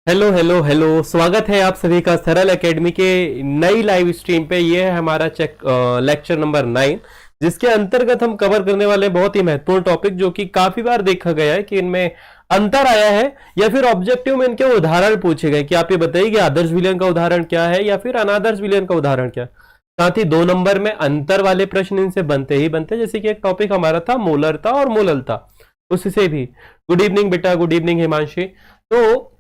Hello hello hello, स्वागत है आप सभी का सरल एकेडमी के नई लाइव स्ट्रीम पे। ये है हमारा लेक्चर नंबर 9, जिसके अंतर्गत हम कवर करने वाले बहुत ही महत्वपूर्ण टॉपिक, जो कि काफी बार देखा गया है कि इनमें अंतर आया है या फिर ऑब्जेक्टिव में इनके उदाहरण पूछे गए कि आप ये बताइए कि आदर्श विलयन का उदाहरण क्या है या फिर अनादर्श विलयन का उदाहरण क्या है। साथ ही 2 नंबर में अंतर वाले प्रश्न इनसे बनते ही बनते, जैसे कि एक टॉपिक हमारा था मोलरता और मोललता, उससे भी। गुड इवनिंग बेटा, गुड इवनिंग हिमांशी। तो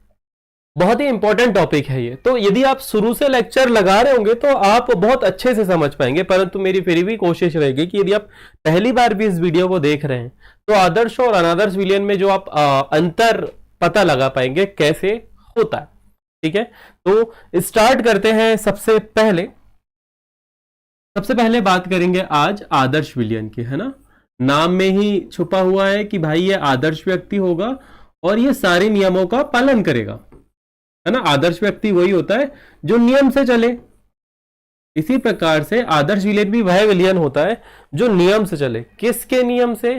बहुत ही इंपॉर्टेंट टॉपिक है ये, तो यदि आप शुरू से लेक्चर लगा रहे होंगे तो आप बहुत अच्छे से समझ पाएंगे, परंतु मेरी फिर भी कोशिश रहेगी कि यदि आप पहली बार भी इस वीडियो को देख रहे हैं तो आदर्श और अनादर्श विलयन में जो आप अंतर पता लगा पाएंगे कैसे होता है। ठीक है, तो स्टार्ट करते हैं। सबसे पहले बात करेंगे आज आदर्श विलयन की, है ना। नाम में ही छुपा हुआ है कि भाई ये आदर्श व्यक्ति होगा और ये सारे नियमों का पालन करेगा, है ना। आदर्श व्यक्ति वही होता है जो नियम से चले। इसी प्रकार से आदर्श विलयन भी वह विलयन होता है जो नियम से चले। किसके नियम से?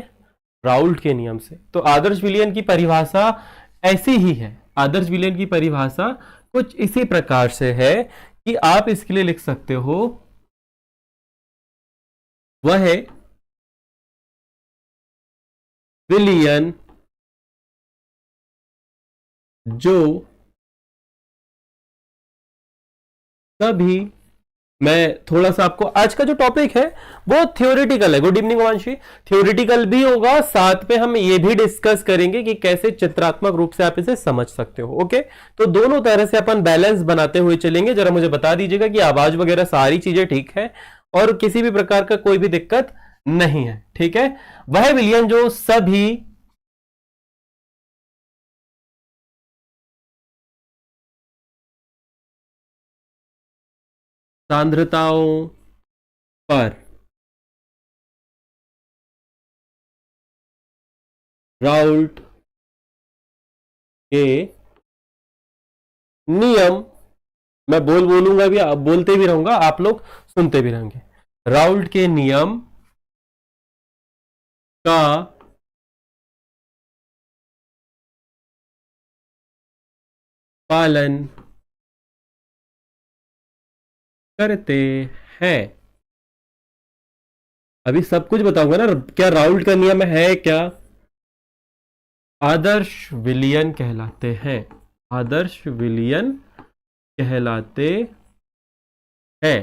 राउल्ट के नियम से। तो आदर्श विलयन की परिभाषा ऐसी ही है। आदर्श विलयन की परिभाषा कुछ इसी प्रकार से है कि आप इसके लिए लिख सकते हो, वह है विलयन जो तभी, मैं थोड़ा सा आपको, आज का जो टॉपिक है वो थ्योरेटिकल है। गुड इवनिंग वंशी। थ्योरेटिकल भी होगा, साथ में हम ये भी डिस्कस करेंगे कि कैसे चित्रात्मक रूप से आप इसे समझ सकते हो। ओके, तो दोनों तरह से अपन बैलेंस बनाते हुए चलेंगे। जरा मुझे बता दीजिएगा कि आवाज वगैरह सारी चीजें ठीक है और किसी भी प्रकार का कोई भी दिक्कत नहीं है। ठीक है, वह विलयन जो सभी सांद्रताओं पर राउल्ट के नियम, मैं बोलूंगा भी, आप बोलते भी रहूंगा, आप लोग सुनते भी रहेंगे। राउल्ट के नियम का पालन करते हैं। अभी सब कुछ बताऊंगा ना, क्या राउल्ट का नियम है, क्या आदर्श विलयन कहलाते हैं। आदर्श विलयन कहलाते हैं।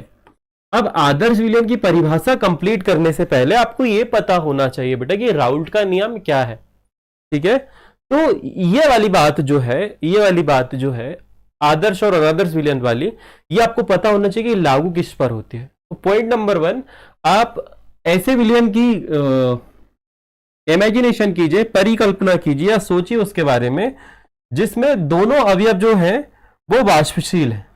अब आदर्श विलयन की परिभाषा कंप्लीट करने से पहले आपको यह पता होना चाहिए बेटा कि राउल्ट का नियम क्या है। ठीक है, तो ये वाली बात जो है आदर्श और अनादर्श विलयन वाली, ये आपको पता होना चाहिए कि लागू किस पर होती है। तो पॉइंट नंबर 1, आप ऐसे विलयन की इमेजिनेशन कीजिए, परिकल्पना कीजिए या सोचिए उसके बारे में जिसमें दोनों अवयव जो हैं वो वाष्पशील है।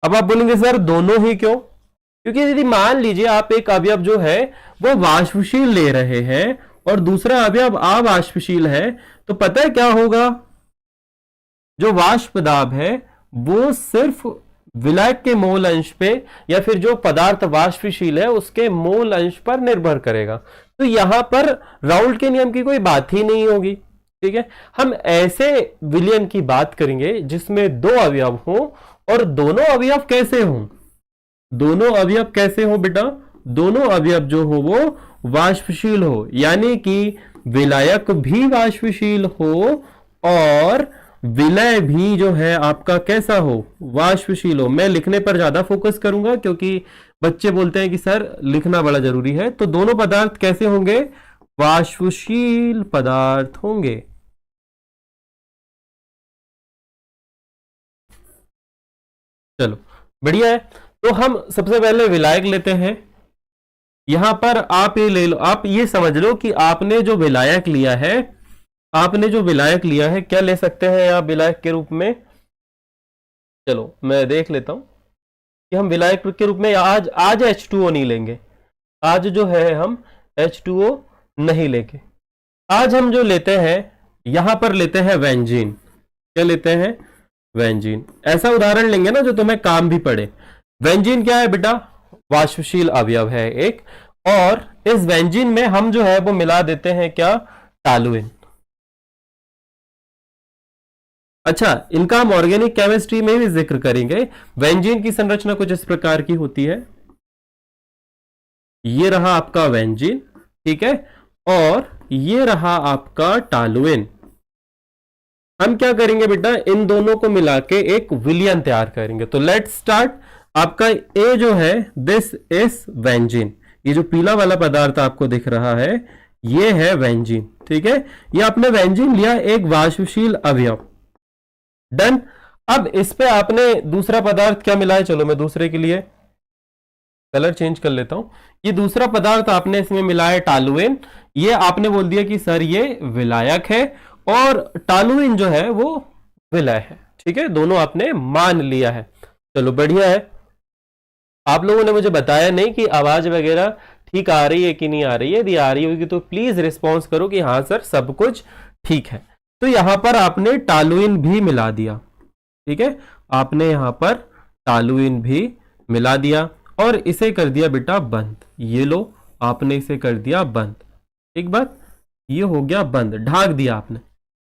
अब आप बोलेंगे सर दोनों ही क्यों? क्योंकि यदि मान लीजिए आप एक अवयव जो है वो वाष्पशील ले रहे हैं और दूसरा अवयव अवाष्पशील है, तो पता है क्या होगा? जो वाष्प दाब है वो सिर्फ विलायक के मोल अंश पे या फिर जो पदार्थ वाष्पशील है उसके मोल अंश पर निर्भर करेगा। तो यहां पर राउल्ट के नियम की कोई बात ही नहीं होगी। ठीक है, हम ऐसे विलयन की बात करेंगे जिसमें 2 अवयव हो और दोनों अवयव कैसे हों? दोनों अवयव कैसे हो बेटा? दोनों अवयव जो हो वो वाष्पशील हो, यानी कि विलायक भी वाष्पशील हो और विलय भी जो है आपका कैसा हो? वाष्पशील हो। मैं लिखने पर ज्यादा फोकस करूंगा क्योंकि बच्चे बोलते हैं कि सर लिखना बड़ा जरूरी है। तो दोनों पदार्थ कैसे होंगे? वाष्पशील पदार्थ होंगे। चलो बढ़िया है, तो हम सबसे पहले विलायक लेते हैं। यहां पर आप ये ले लो, आप ये समझ लो कि आपने जो विलायक लिया है, क्या ले सकते हैं आप विलायक के रूप में? चलो मैं देख लेता हूं कि हम विलायक के रूप में आज H2O नहीं लेंगे। आज जो है हम H2O नहीं लेंगे। आज हम जो लेते हैं, यहां पर लेते हैं बेंजीन। क्या लेते हैं? बेंजीन। ऐसा उदाहरण लेंगे ना जो तुम्हें काम भी पड़े। बेंजीन क्या है बेटा? वाष्पशील अवयव है एक, और इस बेंजीन में हम जो है वो मिला देते हैं क्या? टॉलुइन। अच्छा, इनका हम ऑर्गेनिक केमिस्ट्री में भी जिक्र करेंगे। बेंजीन की संरचना कुछ इस प्रकार की होती है, ये रहा आपका बेंजीन, ठीक है, और ये रहा आपका टॉलुएन। हम क्या करेंगे बेटा, इन दोनों को मिला के एक विलियन तैयार करेंगे। तो लेट्स स्टार्ट। आपका ए जो है, दिस इज बेंजीन। ये जो पीला वाला पदार्थ आपको दिख रहा है, ये है बेंजीन, ठीक है। ये आपने बेंजीन लिया, एक वाष्पशील अवयव, डन। अब इस पे आपने दूसरा पदार्थ क्या मिला है, चलो मैं दूसरे के लिए कलर चेंज कर लेता हूं। ये दूसरा पदार्थ आपने इसमें मिला है टॉलुएन। ये आपने बोल दिया कि सर ये विलायक है और टॉलुएन जो है वो विलय है, ठीक है। दोनों आपने मान लिया है, चलो बढ़िया है। आप लोगों ने मुझे बताया नहीं कि आवाज वगैरह ठीक आ रही है कि नहीं आ रही है। यदि आ रही होगी तो प्लीज रिस्पॉन्स करो कि हाँ सर सब कुछ ठीक है। तो यहां पर आपने टॉलुएन भी मिला दिया, ठीक है, आपने यहां पर टॉलुएन भी मिला दिया और इसे कर दिया बेटा बंद। ये लो, आपने इसे कर दिया बंद, एक बात, ये हो गया बंद, ढाक दिया आपने।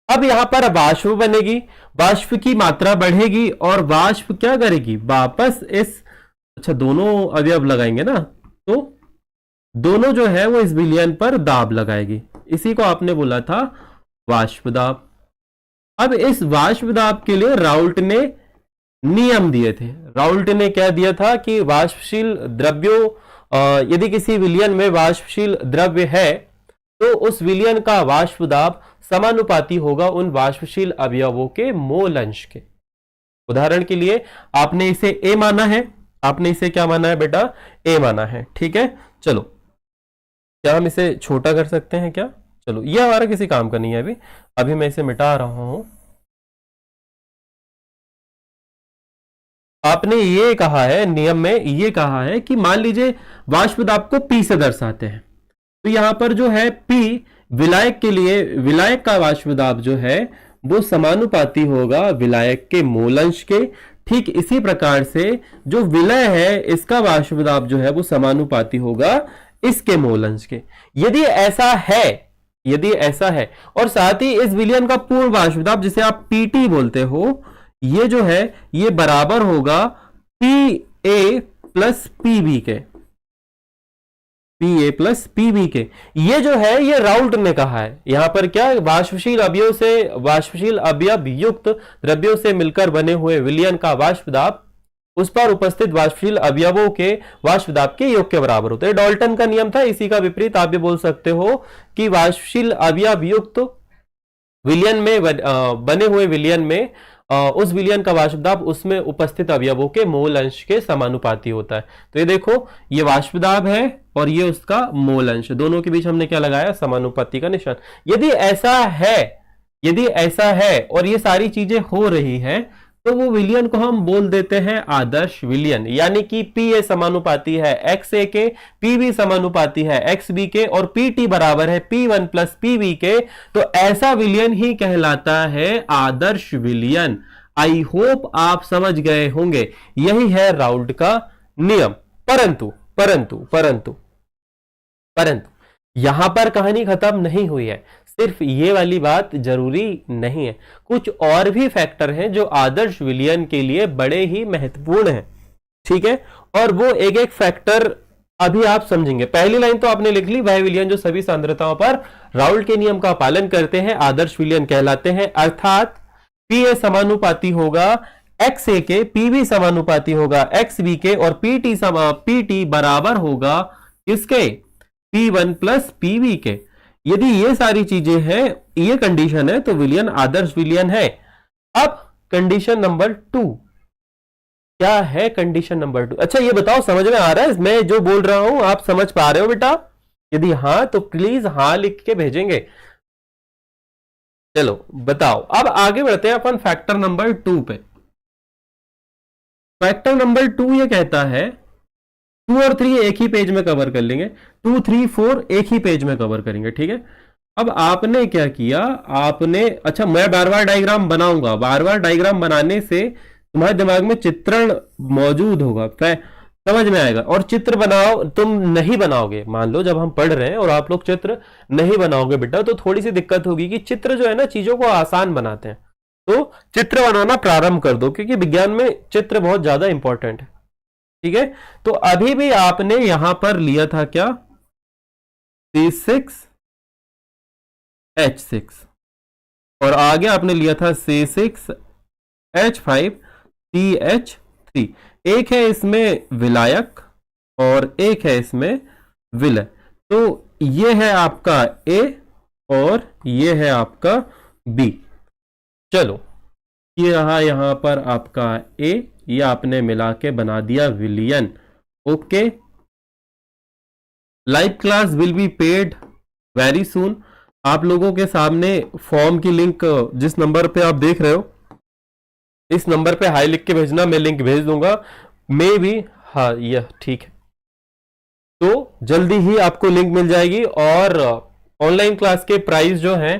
अब यहां पर वाष्प बनेगी, वाष्प की मात्रा बढ़ेगी और वाष्प क्या करेगी, वापस इस, अच्छा दोनों अवयव लगाएंगे ना, तो दोनों जो है वो इस विलयन पर दाब लगाएगी। इसी को आपने बोला था वाष्प दाब। अब इस वाष्प दाब के लिए राउल्ट ने नियम दिए थे। राउल्ट ने क्या दिया था कि वाष्पशील द्रव्यों, यदि किसी विलयन में वाष्पशील द्रव्य है तो उस विलयन का वाष्प दाब समानुपाती होगा उन वाष्पशील अवयवों के मोल अंश के। उदाहरण के लिए आपने इसे ए माना है, आपने इसे क्या माना है बेटा, ए माना है, ठीक है। चलो क्या हम इसे छोटा कर सकते हैं क्या, चलो ये हमारा किसी काम का नहीं है। अभी मैं इसे मिटा रहा हूं। आपने ये कहा है, नियम में ये कहा है कि मान लीजिए वाष्प दाब को P से दर्शाते हैं, तो यहां पर जो है P विलायक के लिए, विलायक का वाष्प दाब जो है वो समानुपाती होगा विलायक के मोल अंश के। ठीक इसी प्रकार से जो विलय है इसका वाष्प दाब जो है वो समानुपाती होगा इसके मोल अंश के। यदि ऐसा है, यदि ऐसा है, और साथ ही इस विलयन का पूर्ण वाष्प दाब जिसे आप पीटी बोलते हो, ये जो है ये बराबर होगा पी ए प्लस पीबी के, पी ए प्लस पीबी के। ये जो है ये राउल्ट ने कहा है। यहां पर क्या, वाष्पशील अवयव से, वाष्पशील अवयव युक्त द्रव्यों से मिलकर बने हुए विलयन का वाष्प दाब उस पर उपस्थित वाष्पशील अवयवों के वाष्प दाब के योग के बराबर होता है। डाल्टन का नियम था। इसी का विपरीत आप भी बोल सकते हो कि वाष्पशील अवयव युक्त विलयन में बने हुए विलयन में उस विलयन का वाष्प दाब उसमें उपस्थित अवयवों के मोल अंश के समानुपाती होता है। तो ये देखो, ये वाष्प दाब है और ये उसका मोल अंश, दोनों के बीच हमने क्या लगाया, समानुपाती का निशान। यदि ऐसा है, यदि ऐसा है और ये सारी चीजें हो रही है तो वो विलयन को हम बोल देते हैं आदर्श विलयन। यानी कि पी ए समानुपाती है एक्स ए के, पी बी समानुपाती है एक्स बी के और पी टी बराबर है P one plus P B के। तो ऐसा विलयन ही कहलाता है आदर्श विलयन। आई होप आप समझ गए होंगे, यही है राउल्ट का नियम। परंतु परंतु परंतु परंतु यहां पर कहानी खत्म नहीं हुई है। सिर्फ ये वाली बात जरूरी नहीं है, कुछ और भी फैक्टर हैं जो आदर्श विलयन के लिए बड़े ही महत्वपूर्ण हैं, ठीक है। और वो एक एक फैक्टर अभी आप समझेंगे। पहली लाइन तो आपने लिख ली, वह विलयन जो सभी सांद्रताओं पर राउल्ट के नियम का पालन करते हैं आदर्श विलयन कहलाते हैं। अर्थात पी ए समानुपाती होगा एक्स ए के, पी बी समानुपाती होगा एक्स बी के और पी टी बराबर होगा किसके, P one plus P B के। यदि ये सारी चीजें हैं, ये कंडीशन है, तो विलयन आदर्श विलयन है। अब कंडीशन नंबर 2 क्या है, कंडीशन नंबर 2, अच्छा ये बताओ समझ में आ रहा है मैं जो बोल रहा हूं, आप समझ पा रहे हो बेटा? यदि हां तो प्लीज हां लिख के भेजेंगे। चलो बताओ, अब आगे बढ़ते हैं अपन फैक्टर नंबर 2 पे। फैक्टर नंबर 2 ये कहता है, 2 और 3 एक ही पेज में कवर कर लेंगे, 2, 3, 4 एक ही पेज में कवर करेंगे, ठीक है। अब आपने क्या किया, आपने, अच्छा मैं बार बार डायग्राम बनाऊंगा, बार बार डायग्राम बनाने से तुम्हारे दिमाग में चित्रण मौजूद होगा, समझ में आएगा। और चित्र बनाओ, तुम नहीं बनाओगे, मान लो जब हम पढ़ रहे हैं और आप लोग चित्र नहीं बनाओगे बेटा, तो थोड़ी सी दिक्कत होगी कि चित्र जो है ना चीजों को आसान बनाते हैं। तो चित्र बनाना प्रारंभ कर दो, क्योंकि विज्ञान में चित्र बहुत ज्यादा इंपॉर्टेंट है। ठीक है, तो अभी भी आपने यहां पर लिया था क्या, C6H6, और आगे आपने लिया था C6H5CH3। एक है इसमें विलायक और एक है इसमें विलय। तो ये है आपका A और ये है आपका B। चलो, ये रहा यहां पर आपका A, ये आपने मिला के बना दिया विलियन। Okay, live class will be paid very soon. आप लोगों के सामने फॉर्म की लिंक जिस नंबर पे आप देख रहे हो, इस नंबर पे हाई लिख के भेजना, मैं लिंक भेज दूंगा। मे भी, हाँ यह ठीक है, तो जल्दी ही आपको लिंक मिल जाएगी। और ऑनलाइन क्लास के प्राइस जो हैं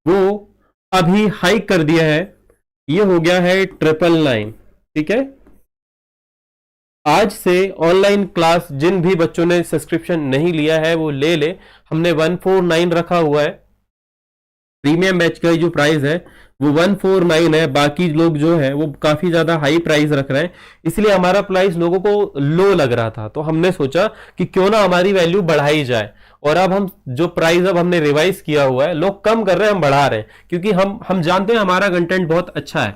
वो अभी हाइक कर दिया है, ये हो गया है 999। ठीक है, आज से ऑनलाइन क्लास जिन भी बच्चों ने सब्सक्रिप्शन नहीं लिया है वो ले ले। हमने 149 रखा हुआ है, प्रीमियम बैच का जो प्राइस है वो 149 है। बाकी लोग जो है वो काफी ज्यादा हाई प्राइस रख रहे हैं, इसलिए हमारा प्राइस लोगों को लो लग रहा था। तो हमने सोचा कि क्यों ना हमारी वैल्यू बढ़ाई जाए, और अब हम जो प्राइस अब हमने रिवाइज किया हुआ है, लोग कम कर रहे हैं हम बढ़ा रहे हैं, क्योंकि हम जानते हैं हमारा कंटेंट बहुत अच्छा है।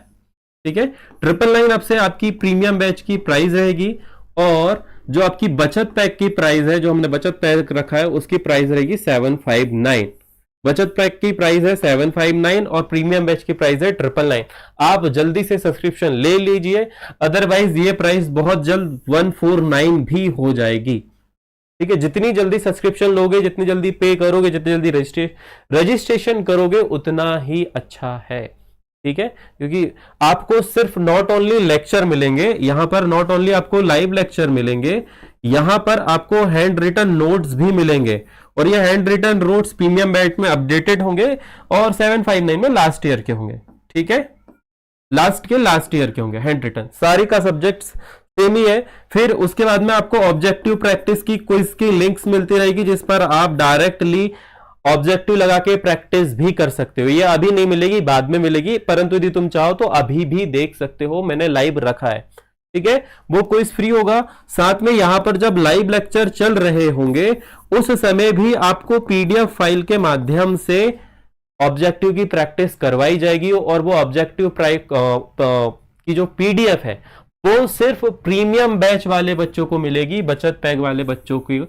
ठीक है, 999 अब से आपकी प्रीमियम बैच की प्राइस रहेगी, और जो आपकी बचत पैक की प्राइस है, जो हमने बचत पैक रखा है, उसकी प्राइस रहेगी 759। बचत पैक की प्राइस है 759 और प्रीमियम बैच की प्राइस है 999। आप जल्दी से सब्सक्रिप्शन ले लीजिए, अदरवाइज ये प्राइस बहुत जल्द 149 भी हो जाएगी। ठीक है, जितनी जल्दी सब्सक्रिप्शन लोगे, जितनी जल्दी पे करोगे, जितनी जल्दी रजिस्ट्रेशन करोगे, उतना ही अच्छा है। ठीक है, क्योंकि आपको सिर्फ नॉट ओनली लेक्चर मिलेंगे यहां पर, नॉट ओनली आपको लाइव लेक्चर मिलेंगे, यहां पर आपको हैंड रिटन नोट्स भी मिलेंगे, और ये hand written notes premium batch में अपडेटेड होंगे और 759 में लास्ट ईयर के होंगे। ठीक है, लास्ट ईयर के होंगे हैंड रिटन, सारी का सब्जेक्ट्स सेम ही है। फिर उसके बाद में आपको ऑब्जेक्टिव प्रैक्टिस की क्विज की लिंक्स मिलती रहेगी, जिस पर आप डायरेक्टली ऑब्जेक्टिव लगा के प्रैक्टिस भी कर सकते हो। ये अभी नहीं मिलेगी, बाद में मिलेगी, परंतु यदि तुम चाहो तो अभी भी देख सकते हो, मैंने लाइव रखा है। ठीक है, वो क्विज फ्री होगा। साथ में यहां पर जब लाइव लेक्चर चल रहे होंगे उस समय भी आपको पीडीएफ फाइल के माध्यम से ऑब्जेक्टिव की प्रैक्टिस करवाई जाएगी, और वो ऑब्जेक्टिव की जो पीडीएफ है वो सिर्फ प्रीमियम बैच वाले बच्चों को मिलेगी, बचत पैक वाले बच्चों को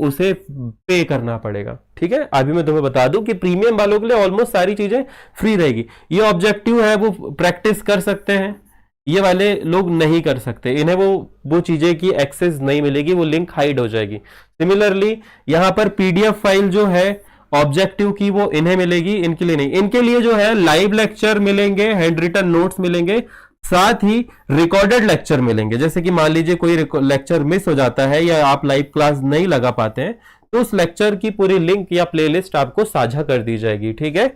उसे पे करना पड़ेगा। ठीक है, अभी मैं तुम्हें बता दूं कि प्रीमियम वालों के लिए ऑलमोस्ट सारी चीजें फ्री रहेगी। ये ऑब्जेक्टिव है वो प्रैक्टिस कर सकते हैं, ये वाले लोग नहीं कर सकते, इन्हें वो चीजें की एक्सेस नहीं मिलेगी, वो लिंक हाइड हो जाएगी। सिमिलरली यहां पर पीडीएफ फाइल जो है ऑब्जेक्टिव की वो इन्हें मिलेगी, इनके लिए नहीं। इनके लिए जो है लाइव लेक्चर मिलेंगे, हैंड रिटन नोट्स मिलेंगे, साथ ही रिकॉर्डेड लेक्चर मिलेंगे। जैसे कि मान लीजिए कोई लेक्चर मिस हो जाता है या आप लाइव क्लास नहीं लगा पाते हैं, तो उस लेक्चर की पूरी लिंक या प्लेलिस्ट आपको साझा कर दी जाएगी। ठीक है,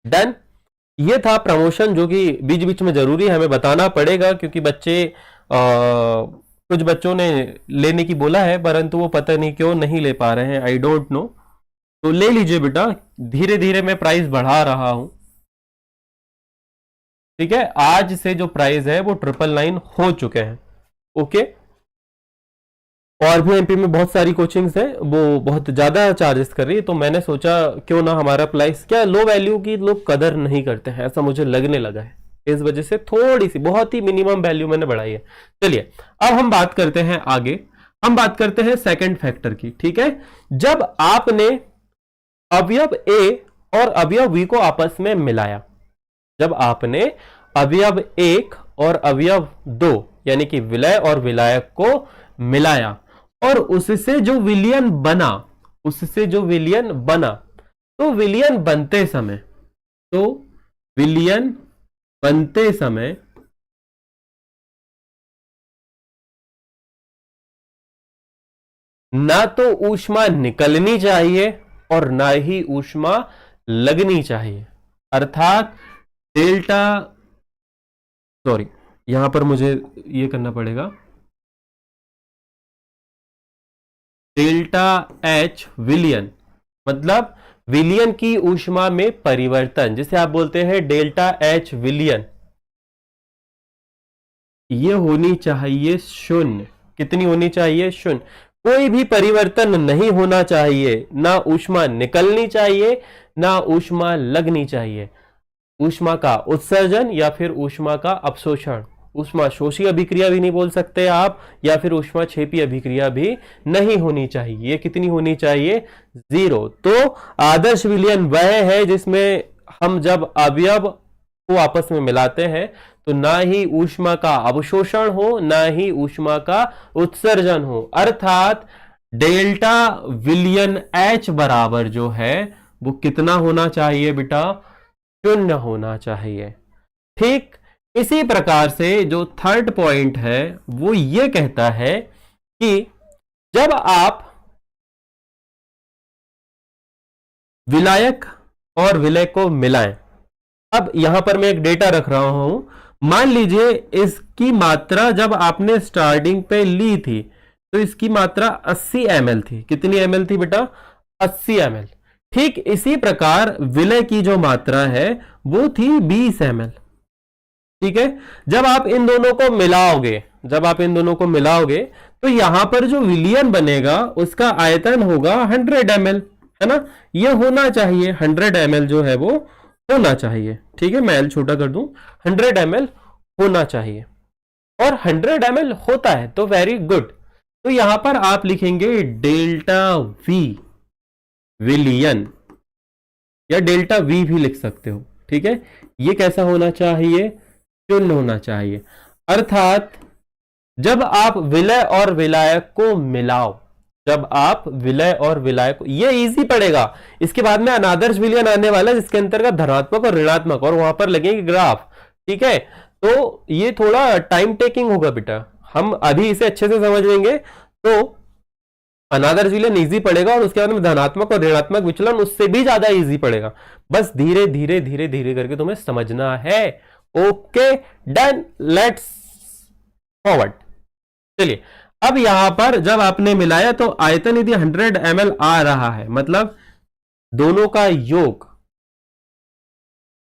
डन। ये था प्रमोशन, जो कि बीच बीच में जरूरी है, हमें बताना पड़ेगा, क्योंकि कुछ बच्चों ने लेने की बोला है, परंतु वो पता नहीं क्यों नहीं ले पा रहे हैं, आई डोंट नो। तो ले लीजिए बेटा, धीरे धीरे मैं प्राइस बढ़ा रहा हूं। ठीक है, आज से जो प्राइस है वो 999 हो चुके हैं। ओके, और भी एमपी में बहुत सारी कोचिंग्स हैं, वो बहुत ज्यादा चार्जेस कर रही है, तो मैंने सोचा क्यों ना हमारा प्राइस, क्या लो वैल्यू की लोग कदर नहीं करते हैं, ऐसा मुझे लगने लगा है, इस वजह से थोड़ी सी बहुत ही मिनिमम वैल्यू मैंने बढ़ाई है। चलिए अब हम बात करते हैं आगे, हम बात करते हैं सेकंड फैक्टर की। ठीक है, जब आपने अवयव ए और अवयव बी को आपस में मिलाया, जब आपने अवयव एक और अवयव दो यानी कि विलय और विलायक को मिलाया, और उससे जो विलियन बना, तो विलियन बनते समय ना तो ऊष्मा निकलनी चाहिए और ना ही ऊष्मा लगनी चाहिए, अर्थात डेल्टा, सॉरी यहां पर मुझे ये करना पड़ेगा, डेल्टा एच विलियन, मतलब विलयन की ऊष्मा में परिवर्तन, जिसे आप बोलते हैं डेल्टा एच विलयन, ये होनी चाहिए शून्य। कितनी होनी चाहिए? शून्य। कोई भी परिवर्तन नहीं होना चाहिए, ना ऊष्मा निकलनी चाहिए ना ऊष्मा लगनी चाहिए। ऊष्मा का उत्सर्जन या फिर ऊष्मा का अवशोषण, ऊष्मा शोषी अभिक्रिया भी नहीं बोल सकते आप, या फिर ऊष्मा क्षेपी अभिक्रिया भी नहीं होनी चाहिए। ये कितनी होनी चाहिए? 0। तो आदर्श विलयन वह है जिसमें हम जब अवयव को आपस में मिलाते हैं तो ना ही ऊष्मा का अवशोषण हो ना ही ऊष्मा का उत्सर्जन हो, अर्थात डेल्टा विलयन H बराबर जो है वो कितना होना चाहिए बेटा? शून्य होना चाहिए। ठीक इसी प्रकार से जो थर्ड पॉइंट है वो ये कहता है कि जब आप विलायक और विलय को मिलाएं, अब यहां पर मैं एक डेटा रख रहा हूं, मान लीजिए इसकी मात्रा जब आपने स्टार्टिंग पे ली थी तो इसकी मात्रा 80 ml थी। कितनी ml थी बेटा? 80 ml। ठीक इसी प्रकार विलय की जो मात्रा है वो थी 20 ml। ठीक है, जब आप इन दोनों को मिलाओगे तो यहां पर जो विलयन बनेगा उसका आयतन होगा 100 ml, है ना? ये होना चाहिए 100 ml जो है वो होना चाहिए। ठीक है, मैं एल छोटा कर दूं, 100 ml होना चाहिए और 100 ml होता है तो वेरी गुड। तो यहां पर आप लिखेंगे डेल्टा वी विलयन या डेल्टा वी भी लिख सकते हो। ठीक है, ये कैसा होना चाहिए? शून्य होना चाहिए। अर्थात जब आप विलय और विलायक को मिलाओ, ये इजी पड़ेगा। इसके बाद में अनादर्श विलयन आने वाला है जिसके अंतर्गत धनात्मक और ऋणात्मक और वहां पर लगेंगे ग्राफ। ठीक है, तो ये थोड़ा टाइम टेकिंग होगा बेटा, हम अभी इसे अच्छे से समझ लेंगे तो अनादर्श विलयन इजी पड़ेगा और उसके बाद में धनात्मक और ऋणात्मक विचलन उससे भी ज्यादा इजी पड़ेगा। बस धीरे धीरे धीरे धीरे करके तुम्हें समझना है। Okay done, let's forward. चलिए, अब यहां पर जब आपने मिलाया तो आयतन यदि 100 ml आ रहा है, मतलब दोनों का योग,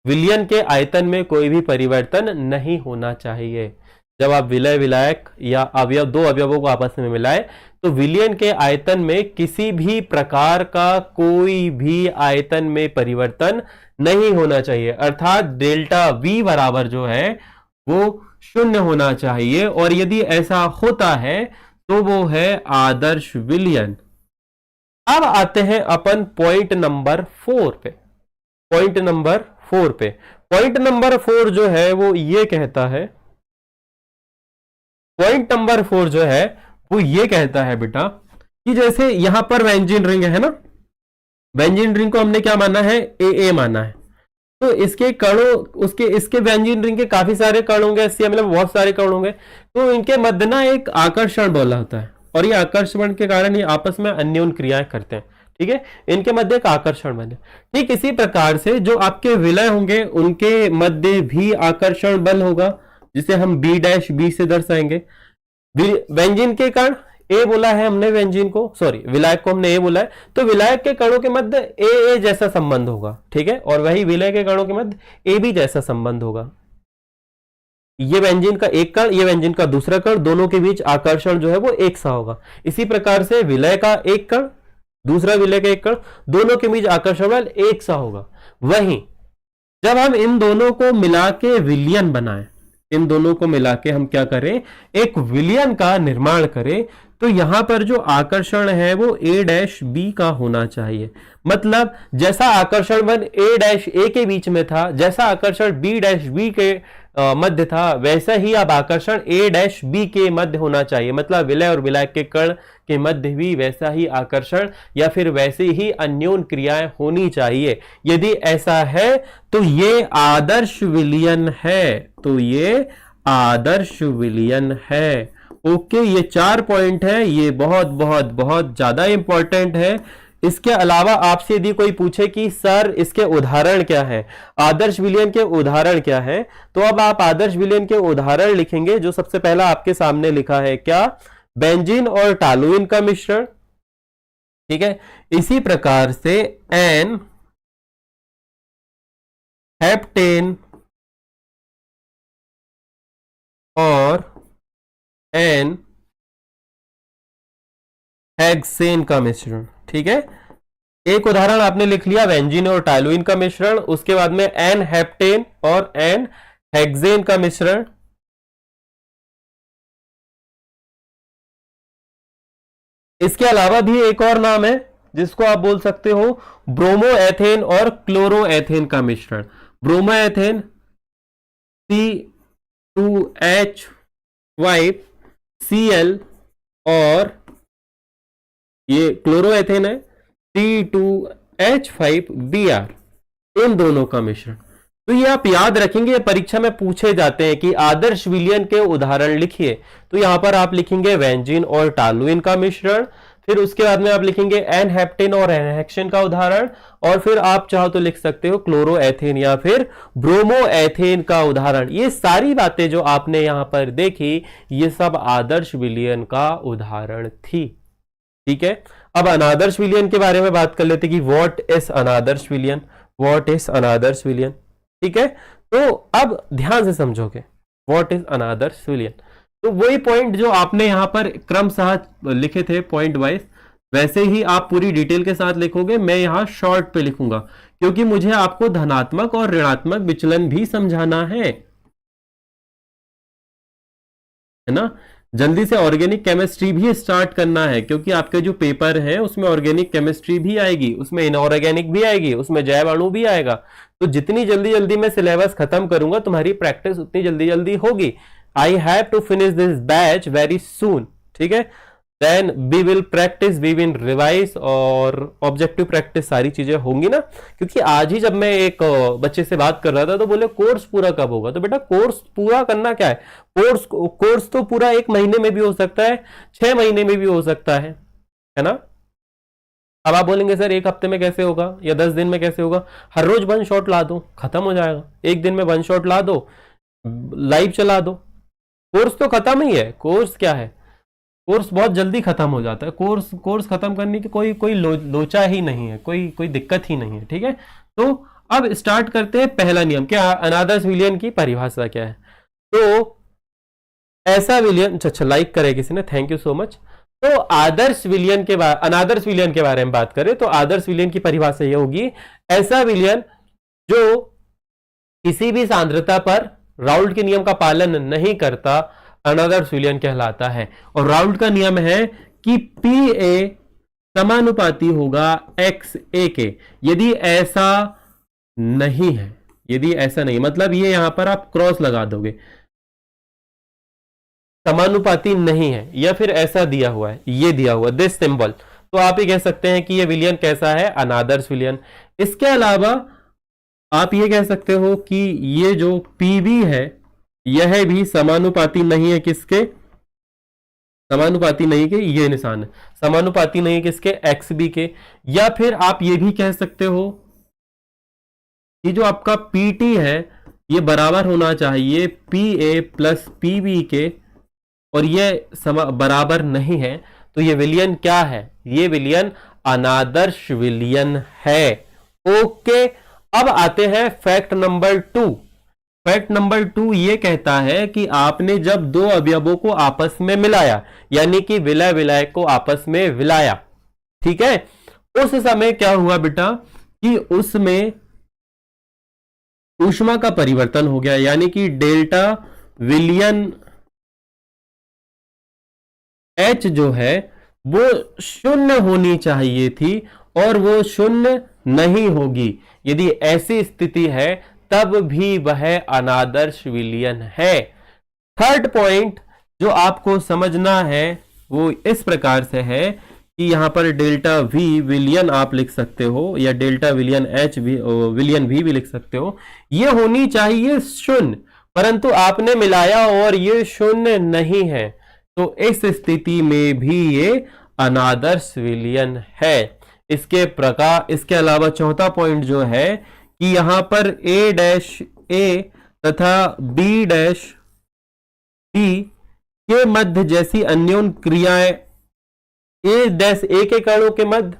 विलयन के आयतन में कोई भी परिवर्तन नहीं होना चाहिए। जब आप विलय विलायक या अवयव, दो अवयवों को आपस में मिलाएं तो विलयन के आयतन में किसी भी प्रकार का कोई भी आयतन में परिवर्तन नहीं होना चाहिए, अर्थात डेल्टा वी बराबर जो है वो शून्य होना चाहिए। और यदि ऐसा होता है तो वो है आदर्श विलयन। अब आते हैं अपन पॉइंट नंबर 4 पे। पॉइंट नंबर 4 जो है वो ये कहता है, पॉइंट नंबर 4 जो है वो ये कहता है बेटा कि जैसे यहां पर बेंजीन रिंग है ना, बेंजीन रिंग को हमने क्या माना है? ए माना है। तो इसके कणों, इसके बेंजीन रिंग के काफी सारे कण होंगे, HCl में बहुत सारे कण होंगे, तो इनके मध्य ना एक आकर्षण बल होता है और ये आकर्षण के कारण ये आपस में अन्योन्य क्रियाएं करते हैं। ठीक है, इनके मध्य एक आकर्षण बल है। ठीक इसी प्रकार से जो आपके विलय होंगे उनके मध्य भी आकर्षण बल होगा, जिसे हम B' से दर्शाएंगे। बेंजीन के कण ए बोला है हमने, बेंजीन को, सॉरी विलायक को हमने ए बोला है, तो विलायक के कणों के मध्य ए जैसा संबंध होगा। ठीक है, और वही विलय के कणों के मध्य ए भी जैसा संबंध होगा। ये बेंजीन का एक कण, ये बेंजीन का दूसरा कण, दोनों के बीच आकर्षण जो है वो एक सा होगा। इसी प्रकार से विलय का एक कण, दूसरा विलय का एक कण, दोनों के बीच आकर्षण बल एक सा होगा। वहीं जब हम इन दोनों को मिला के विलयन बनाएं, इन दोनों को मिला के हम क्या करें? एक विलयन का निर्माण करें, तो यहां पर जो आकर्षण है वो A' का होना चाहिए। मतलब जैसा आकर्षण बल A' के बीच में था, जैसा आकर्षण B' के मध्य था, वैसा ही अब आकर्षण A' के मध्य होना चाहिए। मतलब विलय और विलायक के कण के मध्य भी वैसा ही आकर्षण या फिर वैसे ही अन्योन्य क्रियाएं होनी चाहिए। यदि ऐसा है तो ये आदर्श विलयन है, है। ओके, ये 4 पॉइंट है, ये बहुत बहुत बहुत ज्यादा इंपॉर्टेंट है। इसके अलावा आपसे यदि कोई पूछे कि सर इसके उदाहरण क्या है, आदर्श विलयन के उदाहरण क्या है, तो अब आप आदर्श विलयन के उदाहरण लिखेंगे। जो सबसे पहला आपके सामने लिखा है क्या? बेंजीन और टॉलुइन का मिश्रण। ठीक है, इसी प्रकार से N हेप्टेन और एन हेक्सेन का मिश्रण। ठीक है, एक उदाहरण आपने लिख लिया बेंजीन और टाइलुइन का मिश्रण, उसके बाद में एन हेप्टेन और एन हेक्सेन का मिश्रण। इसके अलावा भी एक और नाम है जिसको आप बोल सकते हो ब्रोमोएथेन और क्लोरोएथेन का मिश्रण। ब्रोमोएथेन C2H5Cl और ये क्लोरोएथेन है C2H5Br, इन दोनों का मिश्रण। तो ये आप याद रखेंगे, परीक्षा में पूछे जाते हैं कि आदर्श विलयन के उदाहरण लिखिए। तो यहां पर आप लिखेंगे बेंजीन और टॉलुइन का मिश्रण, फिर उसके बाद में आप लिखेंगे एन हेप्टेन और एन हेक्सेन का उदाहरण, और फिर आप चाहो तो लिख सकते हो क्लोरोएथेन या फिर ब्रोमोएथेन का उदाहरण। ये सारी बातें जो आपने यहां पर देखी, ये सब आदर्श विलयन का उदाहरण थी। ठीक है, अब अनादर्श विलयन के बारे में बात कर लेते कि व्हाट इज अनादर्श विलयन, व्हाट इज अनादर्श विलयन। ठीक है, तो अब ध्यान से समझोगे व्हाट इज अनादर्श विलयन। तो वही पॉइंट जो आपने यहां पर क्रमशः लिखे थे पॉइंट वाइज, वैसे ही आप पूरी डिटेल के साथ लिखोगे। मैं यहां शॉर्ट पे लिखूंगा क्योंकि मुझे आपको धनात्मक और ऋणात्मक विचलन भी समझाना है ना। जल्दी से ऑर्गेनिक केमिस्ट्री भी स्टार्ट करना है क्योंकि आपके जो पेपर है उसमें ऑर्गेनिक केमिस्ट्री भी आएगी, उसमें इनऑर्गेनिक भी आएगी, उसमें जैव अणु भी आएगा। तो जितनी जल्दी जल्दी मैं सिलेबस खत्म करूंगा, तुम्हारी प्रैक्टिस उतनी जल्दी जल्दी होगी। I have to finish this batch very soon. ठीक है, then we will practice, we will revise और ऑब्जेक्टिव प्रैक्टिस, सारी चीजें होंगी ना। क्योंकि आज ही जब मैं एक बच्चे से बात कर रहा था तो बोले कोर्स पूरा कब होगा। तो बेटा कोर्स पूरा करना क्या है, कोर्स तो पूरा 1 महीने में भी हो सकता है, 6 महीने में भी हो सकता है ना। अब आप बोलेंगे सर 1 हफ्ते में कैसे होगा या 10 दिन में कैसे होगा। हर रोज 1 शॉट ला दो, खत्म हो जाएगा। एक दिन में 1 शॉट ला दो, लाइव चला दो, कोर्स तो खत्म ही है। कोर्स क्या है, कोर्स बहुत जल्दी खत्म हो जाता है। कोर्स खत्म करने की कोई लोचा ही नहीं है, कोई दिक्कत ही नहीं है। ठीक है, तो अब स्टार्ट करते हैं। पहला नियम क्या, अनादर्श विलयन की परिभाषा क्या है। तो ऐसा विलयन, अच्छा लाइक करे किसी ने, थैंक यू सो मच। तो आदर्श विलयन के बारे, अनादर्श विलयन के बारे में बात करें तो आदर्श विलयन की परिभाषा यह होगी, ऐसा विलयन जो किसी भी सांद्रता पर राउल्ट के नियम का पालन नहीं करता, अनादर्श विलयन कहलाता है। और राउल्ट का नियम है कि पी ए समानुपाती होगा एक्स ए के। यदि ऐसा नहीं है, यदि ऐसा नहीं मतलब ये यहां पर आप क्रॉस लगा दोगे, समानुपाती नहीं है या फिर ऐसा दिया हुआ है, ये दिया हुआ दिस सिंबल, तो आप ये कह सकते हैं कि ये विलयन कैसा है, अनादर्श विलयन। इसके अलावा आप ये कह सकते हो कि ये जो पीबी है यह भी समानुपाती नहीं है, किसके, समानुपाती नहीं के, ये निशान है, समानुपाती नहीं किसके, एक्स बी के। या फिर आप ये भी कह सकते हो कि जो आपका पीटी है ये बराबर होना चाहिए P A plus P B के, और ये बराबर नहीं है। तो ये विलयन क्या है, ये विलयन अनादर्श विलयन है। ओके, अब आते हैं फैक्ट नंबर 2। फैक्ट नंबर 2 ये कहता है कि आपने जब 2 अवयवों को आपस में मिलाया, यानी कि विलय विलय को आपस में विलाया, ठीक है, उस समय क्या हुआ बेटा कि उसमें ऊष्मा का परिवर्तन हो गया, यानी कि डेल्टा विलयन H जो है वो 0 होनी चाहिए थी और वो 0 नहीं होगी। यदि ऐसी स्थिति है तब भी वह अनादर्श विलयन है। थर्ड पॉइंट जो आपको समझना है वो इस प्रकार से है कि यहां पर डेल्टा वी विलयन आप लिख सकते हो या डेल्टा विलयन H विलयन भी लिख सकते हो, ये होनी चाहिए 0, परंतु आपने मिलाया और ये 0 नहीं है, तो इस स्थिति में भी ये अनादर्श विलयन है। इसके अलावा चौथा पॉइंट जो है कि यहां पर A डैश A तथा B डैश B के मध्य जैसी अन्योन क्रियाएं A डैश A के कणों के मध्य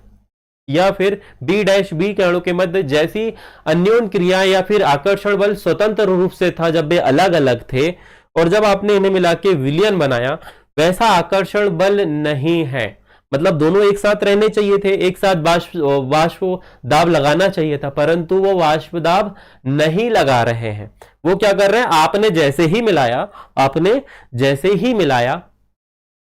या फिर बी डैश बी के अणु के मध्य जैसी अन्योन क्रिया या फिर आकर्षण बल स्वतंत्र रूप से था जब वे अलग अलग थे, और जब आपने इन्हें मिला के विलयन बनाया वैसा आकर्षण बल नहीं है। मतलब दोनों एक साथ रहने चाहिए थे, एक साथ वाष्प दाब लगाना चाहिए था, परंतु वो वाष्प दाब नहीं लगा रहे हैं। वो क्या कर रहे हैं, आपने जैसे ही मिलाया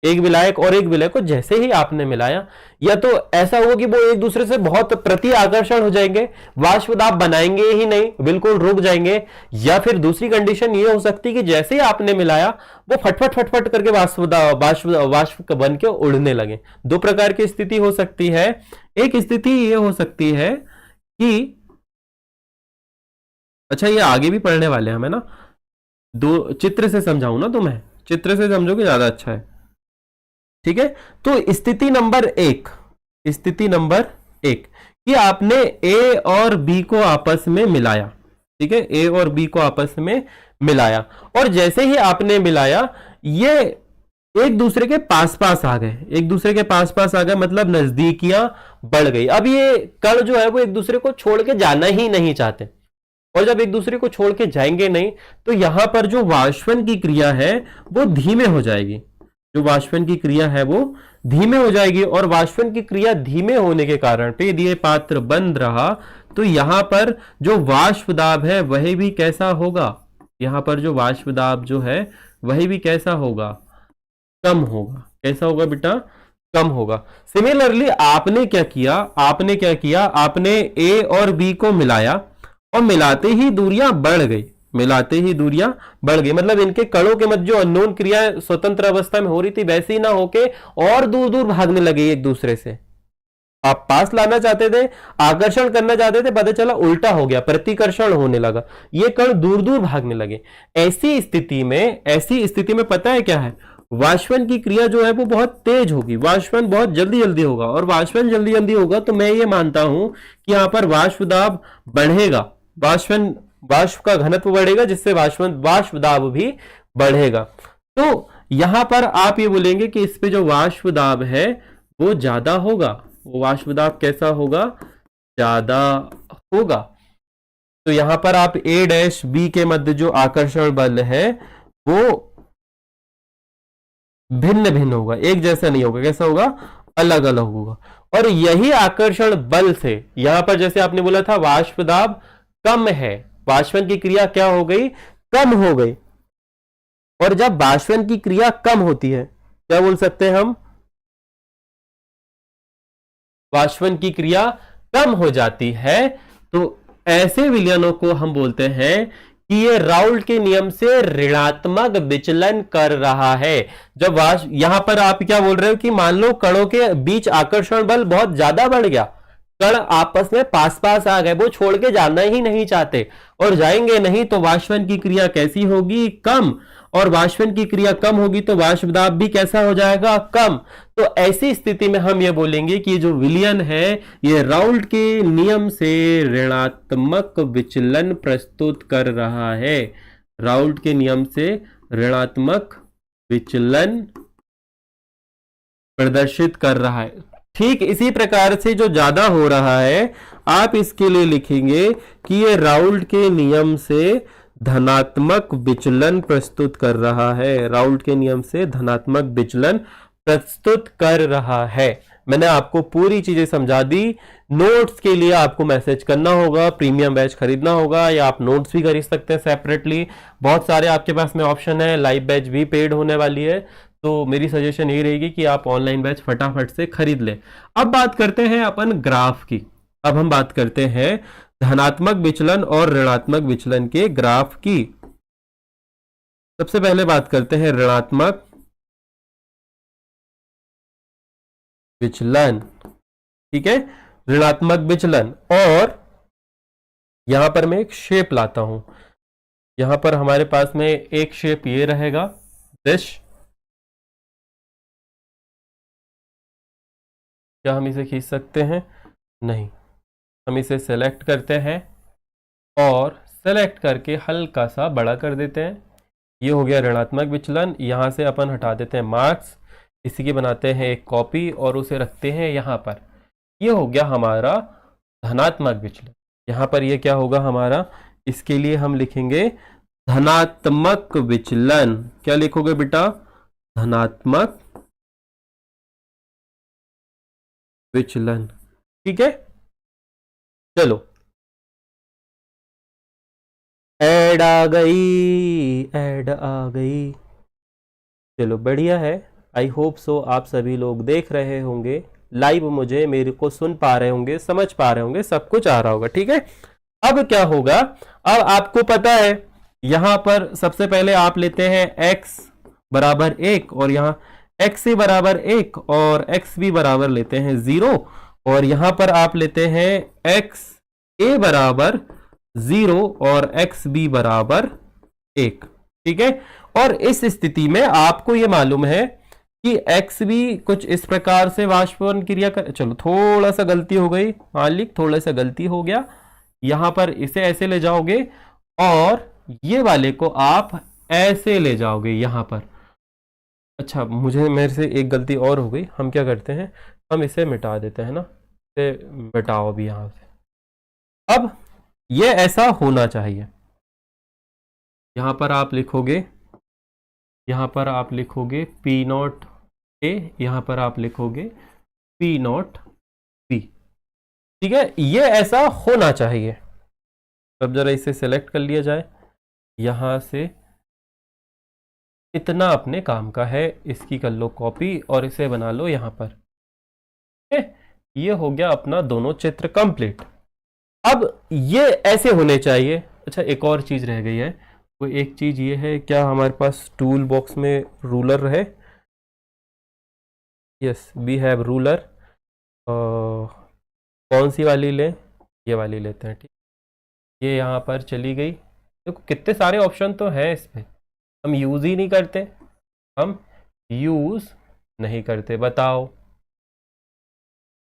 एक विलायक और एक विलय को जैसे ही आपने मिलाया, या तो ऐसा होगा कि वो एक दूसरे से बहुत प्रति आकर्षण हो जाएंगे, वाष्प दाब बनाएंगे ही नहीं, बिल्कुल रुक जाएंगे, या फिर दूसरी कंडीशन ये हो सकती है कि जैसे ही आपने मिलाया वो फटफट फटफट करके वाष्प बन के उड़ने लगे। दो प्रकार की स्थिति हो सकती है। एक स्थिति ये हो सकती है कि, अच्छा ये आगे भी पढ़ने वाले हैं हमें ना, दो चित्र से समझाऊं ना, तुम्हें चित्र से समझोगे ज्यादा अच्छा है, ठीक है। तो स्थिति नंबर एक कि आपने ए और बी को आपस में मिलाया, ठीक है, ए और बी को आपस में मिलाया, और जैसे ही आपने मिलाया ये एक दूसरे के पास पास आ गए, मतलब नजदीकियां बढ़ गई। अब ये कण जो है वो एक दूसरे को छोड़ के जाना ही नहीं चाहते, और जब एक दूसरे को छोड़ के जाएंगे नहीं तो यहां पर जो वाष्पन की क्रिया है वो धीमे हो जाएगी, और वाष्पन की क्रिया धीमे होने के कारण पे यदि पात्र बंद रहा तो यहां पर जो वाष्प दाब है वही भी कैसा होगा, कम होगा। कैसा होगा बेटा, कम होगा। सिमिलरली आपने क्या किया, आपने ए और बी को मिलाया और मिलाते ही दूरियां बढ़ गई, मतलब इनके कणों के मध्य जो अननोन क्रिया स्वतंत्र अवस्था में हो रही थी वैसी ना होके और दूर दूर भागने लगे एक दूसरे से। आप पास लाना चाहते थे, आकर्षण करना चाहते थे, पता चला उल्टा हो गया, प्रतिकर्षण होने लगा, ये कण दूर दूर भागने लगे। ऐसी स्थिति में पता है क्या है, वाष्पन की क्रिया जो है वो बहुत तेज होगी, वाष्पन बहुत जल्दी जल्दी होगा, और वाष्पन जल्दी जल्दी होगा तो मैं ये मानता हूं कि यहां पर वाष्प दाब बढ़ेगा, वाष्प का घनत्व बढ़ेगा, जिससे वाष्प दाब भी बढ़ेगा। तो यहां पर आप ये बोलेंगे कि इस पे जो वाष्प दाब है वो ज्यादा होगा, वो वाष्प दाब कैसा होगा, ज्यादा होगा। तो यहां पर आप ए डैश बी के मध्य जो आकर्षण बल है वो भिन्न भिन्न होगा, एक जैसा नहीं होगा, कैसा होगा, अलग अलग होगा। और यही आकर्षण बल से यहां पर जैसे आपने बोला था वाष्प दाब कम है, वाष्पन की क्रिया क्या हो गई, कम हो गई, और जब वाष्पन की क्रिया कम होती है क्या बोल सकते हैं हम, वाष्पन की क्रिया कम हो जाती है, तो ऐसे विलयनों को हम बोलते हैं कि ये राउल्ट के नियम से ऋणात्मक विचलन कर रहा है। जब यहां पर आप क्या बोल रहे हो कि मान लो कणों के बीच आकर्षण बल बहुत ज्यादा बढ़ गया, कण आपस में पास पास आ गए, वो छोड़ के जाना ही नहीं चाहते और जाएंगे नहीं, तो वाष्पन की क्रिया कैसी होगी, कम, और वाष्पन की क्रिया कम होगी तो वाष्प दाब भी कैसा हो जाएगा, कम। तो ऐसी स्थिति में हम ये बोलेंगे कि जो विलयन है ये राउल्ट के नियम से ऋणात्मक विचलन प्रस्तुत कर रहा है, राउल्ट के नियम से ऋणात्मक विचलन प्रदर्शित कर रहा है। ठीक इसी प्रकार से जो ज्यादा हो रहा है आप इसके लिए लिखेंगे कि ये राउल्ट के नियम से धनात्मक विचलन प्रस्तुत कर रहा है, राउल्ट के नियम से धनात्मक विचलन प्रस्तुत कर रहा है। मैंने आपको पूरी चीजें समझा दी। नोट्स के लिए आपको मैसेज करना होगा, प्रीमियम बैच खरीदना होगा, या आप नोट्स भी खरीद सकते हैं सेपरेटली, बहुत सारे आपके पास में ऑप्शन है, लाइव बैच भी पेड होने वाली है, तो मेरी सजेशन ये रहेगी कि आप ऑनलाइन बैच फटाफट से खरीद लें। अब बात करते हैं अपन ग्राफ की, अब हम बात करते हैं धनात्मक विचलन और ऋणात्मक विचलन के ग्राफ की। सबसे पहले बात करते हैं ऋणात्मक विचलन, ठीक है, ऋणात्मक विचलन। और यहां पर मैं एक शेप लाता हूं, यहां पर हमारे पास में एक शेप ये रहेगा, दिश, क्या हम इसे खींच सकते हैं, नहीं, हम इसे सेलेक्ट करते हैं और सेलेक्ट करके हल्का सा बड़ा कर देते हैं, ये हो गया ऋणात्मक विचलन। यहां से अपन हटा देते हैं मार्क्स, इसी की बनाते हैं एक कॉपी और उसे रखते हैं यहां पर। ये हो गया हमारा धनात्मक विचलन। यहां पर ये क्या होगा हमारा, इसके लिए हम लिखेंगे धनात्मक विचलन। क्या लिखोगे बेटा, धनात्मक विचलन। ठीक है, चलो ऐड आ गई, ऐड आ गई। चलो बढ़िया है, आई होप सो आप सभी लोग देख रहे होंगे लाइव, मुझे मेरे को सुन पा रहे होंगे, समझ पा रहे होंगे, सब कुछ आ रहा होगा। ठीक है, अब क्या होगा, अब आपको पता है यहां पर सबसे पहले आप लेते हैं x बराबर 1 और यहां x से बराबर 1 और x भी बराबर लेते हैं 0 और यहां पर आप लेते हैं x a बराबर 0 और x b बराबर 1। ठीक है, और इस स्थिति में आपको यह मालूम है कि x भी कुछ इस प्रकार से वाष्पन क्रिया कर, चलो थोड़ा सा गलती हो गई मालिक, थोड़ा सा गलती हो गया, यहां पर इसे ऐसे ले जाओगे और ये वाले को आप ऐसे ले जाओगे यहां पर। अच्छा, मेरे से एक गलती और हो गई, हम क्या करते हैं, हम इसे मिटा देते हैं ना, इसे मिटाओ भी यहां से। अब ये ऐसा होना चाहिए, यहां पर आप लिखोगे, यहां पर आप लिखोगे पी नॉट ए, यहां पर आप लिखोगे पी नॉट बी। ठीक है, ये ऐसा होना चाहिए। अब जरा इसे सेलेक्ट कर लिया जाए, यहां से इतना अपने काम का है, इसकी कर लो कॉपी और इसे बना लो यहां पर। ठीक है, ये हो गया अपना दोनों चित्र कंप्लीट। अब ये ऐसे होने चाहिए। अच्छा, एक और चीज रह गई है, वो एक चीज ये है, क्या हमारे पास टूल बॉक्स में रूलर है? Yes, we have ruler. कौन सी वाली लें? ये वाली लेते हैं। ठीक, ये यहाँ पर चली गई। देखो कितने सारे ऑप्शन तो हैं इसमें, हम यूज़ ही नहीं करते, हम यूज़ नहीं करते। बताओ,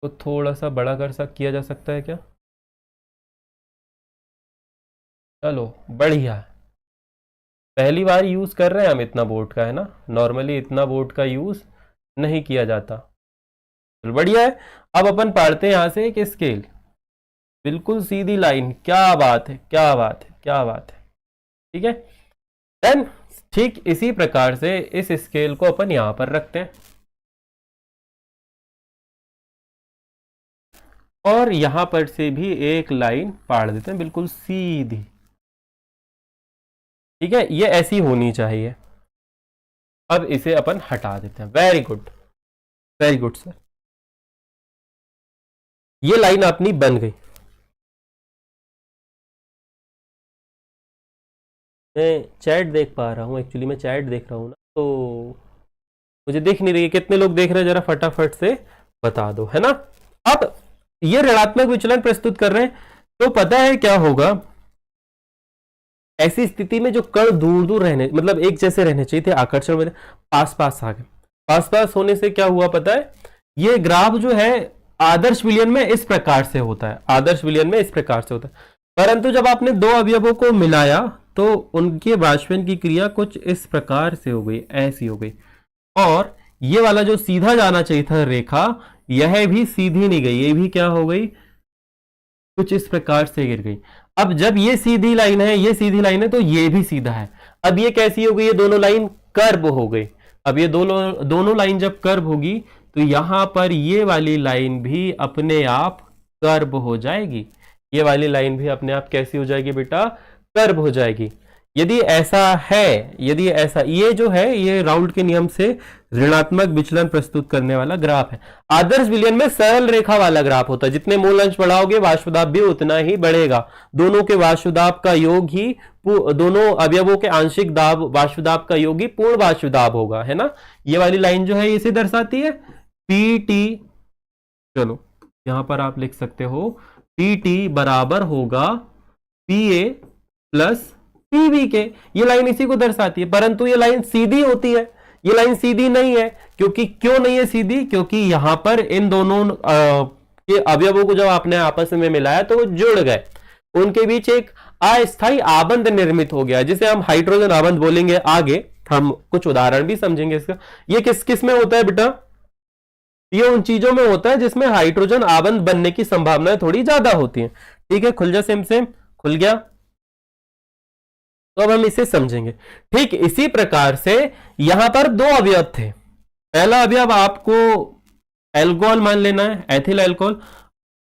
तो थोड़ा सा बड़ा किया जा सकता है क्या? चलो बढ़िया, पहली बार यूज़ कर रहे हैं हम इतना बोर्ड का, है ना, नॉर्मली इतना बोर्ड का यूज़ नहीं किया जाता। चलो बढ़िया है। अब अपन पढ़ते हैं यहाँ से एक स्केल, बिल्कुल सीधी लाइन। क्या बात है, क्या बात है, क्या बात है। ठीक है, देन ठीक इसी प्रकार से इस स्केल को अपन यहां पर रखते हैं और यहां पर से भी एक लाइन पाड़ देते हैं बिल्कुल सीधी। ठीक है, ये ऐसी होनी चाहिए। अब इसे अपन हटा देते हैं। Very good, very good sir, ये लाइन अपनी बन गई। मैं चैट देख पा रहा हूं, एक्चुअली मैं चैट देख रहा हूं ना, तो मुझे दिख नहीं रही है कितने लोग देख रहे हैं, जरा फटाफट से बता दो, है ना। अब ये ऋणात्मक विचलन प्रस्तुत कर रहे हैं, तो पता है क्या होगा, ऐसी स्थिति में जो कण दूर दूर रहने, मतलब एक जैसे रहने चाहिए थे, आकर्षण में पास पास आ गए। पास पास होने से क्या हुआ पता है, ये ग्राफ जो है आदर्श विलयन में इस प्रकार से होता है, आदर्श विलयन में इस प्रकार से होता है, परंतु जब आपने दो अवयवों को मिलाया तो उनके वाष्पन की क्रिया कुछ इस प्रकार से हो गई, ऐसी हो गई, और ये वाला जो सीधा जाना चाहिए था रेखा, यह भी सीधी नहीं गई, ये भी क्या हो गई, कुछ इस प्रकार से गिर गई। अब जब ये सीधी लाइन है, ये सीधी लाइन है, तो ये भी सीधा है। अब ये कैसी हो गई, ये दोनों लाइन कर्व हो गई। अब ये दोनों लाइन जब कर्व होगी तो यहां पर ये वाली लाइन भी अपने आप कर्व हो जाएगी, ये वाली लाइन भी अपने आप कैसी हो जाएगी बेटा, कर्व हो जाएगी। यदि ऐसा है, यदि ऐसा, ये जो है ये राउल्ट के नियम से ऋणात्मक विचलन प्रस्तुत करने वाला ग्राफ है। आदर्श विलयन में सरल रेखा वाला ग्राफ होता है, जितने मूल अंश बढ़ाओगे वाष्पदाब भी उतना ही बढ़ेगा। दोनों के वाष्पदाब का योग ही, दोनों अवयवों के आंशिक दाब वाष्पदाब का योग ही पूर्ण वाष्पदाब होगा, है ना। ये वाली लाइन जो है इसे दर्शाती है पी टी। चलो यहां पर आप लिख सकते हो पी टी बराबर होगा पी ए प्लस पीबी के, ये लाइन इसी को दर्शाती है, परंतु ये लाइन सीधी होती है, ये लाइन सीधी नहीं है। क्योंकि क्यों नहीं है सीधी, क्योंकि यहां पर इन दोनों के अवयवों को जब आपने आपस में मिलाया तो वो जुड़ गए, उनके बीच एक अस्थायी आबंध निर्मित हो गया, जिसे हम हाइड्रोजन आबंध बोलेंगे। आगे हम कुछ उदाहरण भी समझेंगे इसका। ये किस किस में होता है बेटा, ये उन चीजों में होता है जिसमें हाइड्रोजन आबंध बनने की संभावनाएं थोड़ी ज्यादा होती हैं। ठीक है, खुल जा सेम सेम, खुल गया। तो अब हम इसे समझेंगे। ठीक इसी प्रकार से यहां पर दो अवयव थे। पहला अवयव आपको एल्कोहल मान लेना है, एथिल एल्कोहल।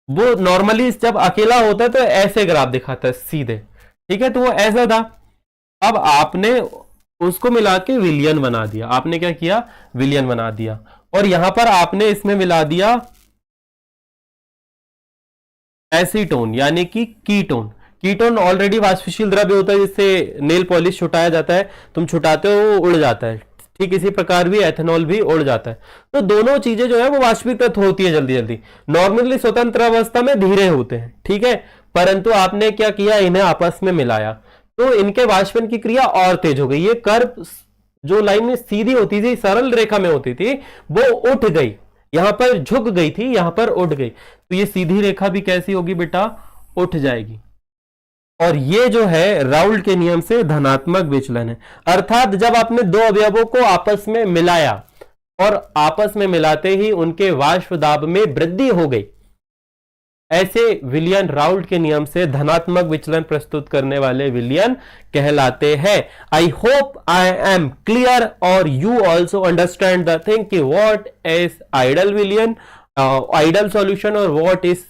वो नॉर्मली जब अकेला होता है तो ऐसे ग्राफ दिखाता है सीधे, ठीक है, तो वो ऐसा था। अब आपने उसको मिला के विलियन बना दिया। आपने क्या किया, विलियन बना दिया, और यहां पर आपने इसमें मिला दिया एसीटोन यानी कि कीटोन। कीटोन ऑलरेडी वाष्पशील द्रव्य होता है जिससे नेल पॉलिश छुटाया जाता है, तुम छुटाते हो वो उड़ जाता है। ठीक इसी प्रकार भी एथेनॉल भी उड़ जाता है। तो दोनों चीजें जो है वो वाष्पीकृत होती है जल्दी जल्दी। नॉर्मली स्वतंत्र अवस्था में धीरे होते हैं, ठीक है, परंतु आपने क्या किया, इन्हें आपस में मिलाया तो इनके वाष्पन की क्रिया और तेज हो गई। ये कर्व जो लाइन में सीधी होती थी, सरल रेखा में होती थी, वो उठ गई, यहां पर झुक गई थी, यहां पर उठ गई। तो ये सीधी रेखा भी कैसी होगी बेटा, उठ जाएगी। और ये जो है राउल्ट के नियम से धनात्मक विचलन है। अर्थात जब आपने दो अवयवों को आपस में मिलाया और आपस में मिलाते ही उनके वाष्प दाब में वृद्धि हो गई, ऐसे विलयन राउल्ट के नियम से धनात्मक विचलन प्रस्तुत करने वाले विलयन कहलाते हैं। I hope I am clear और you also understand the thing कि व्हाट इज आइडल विलयन, आइडल सॉल्यूशन और what is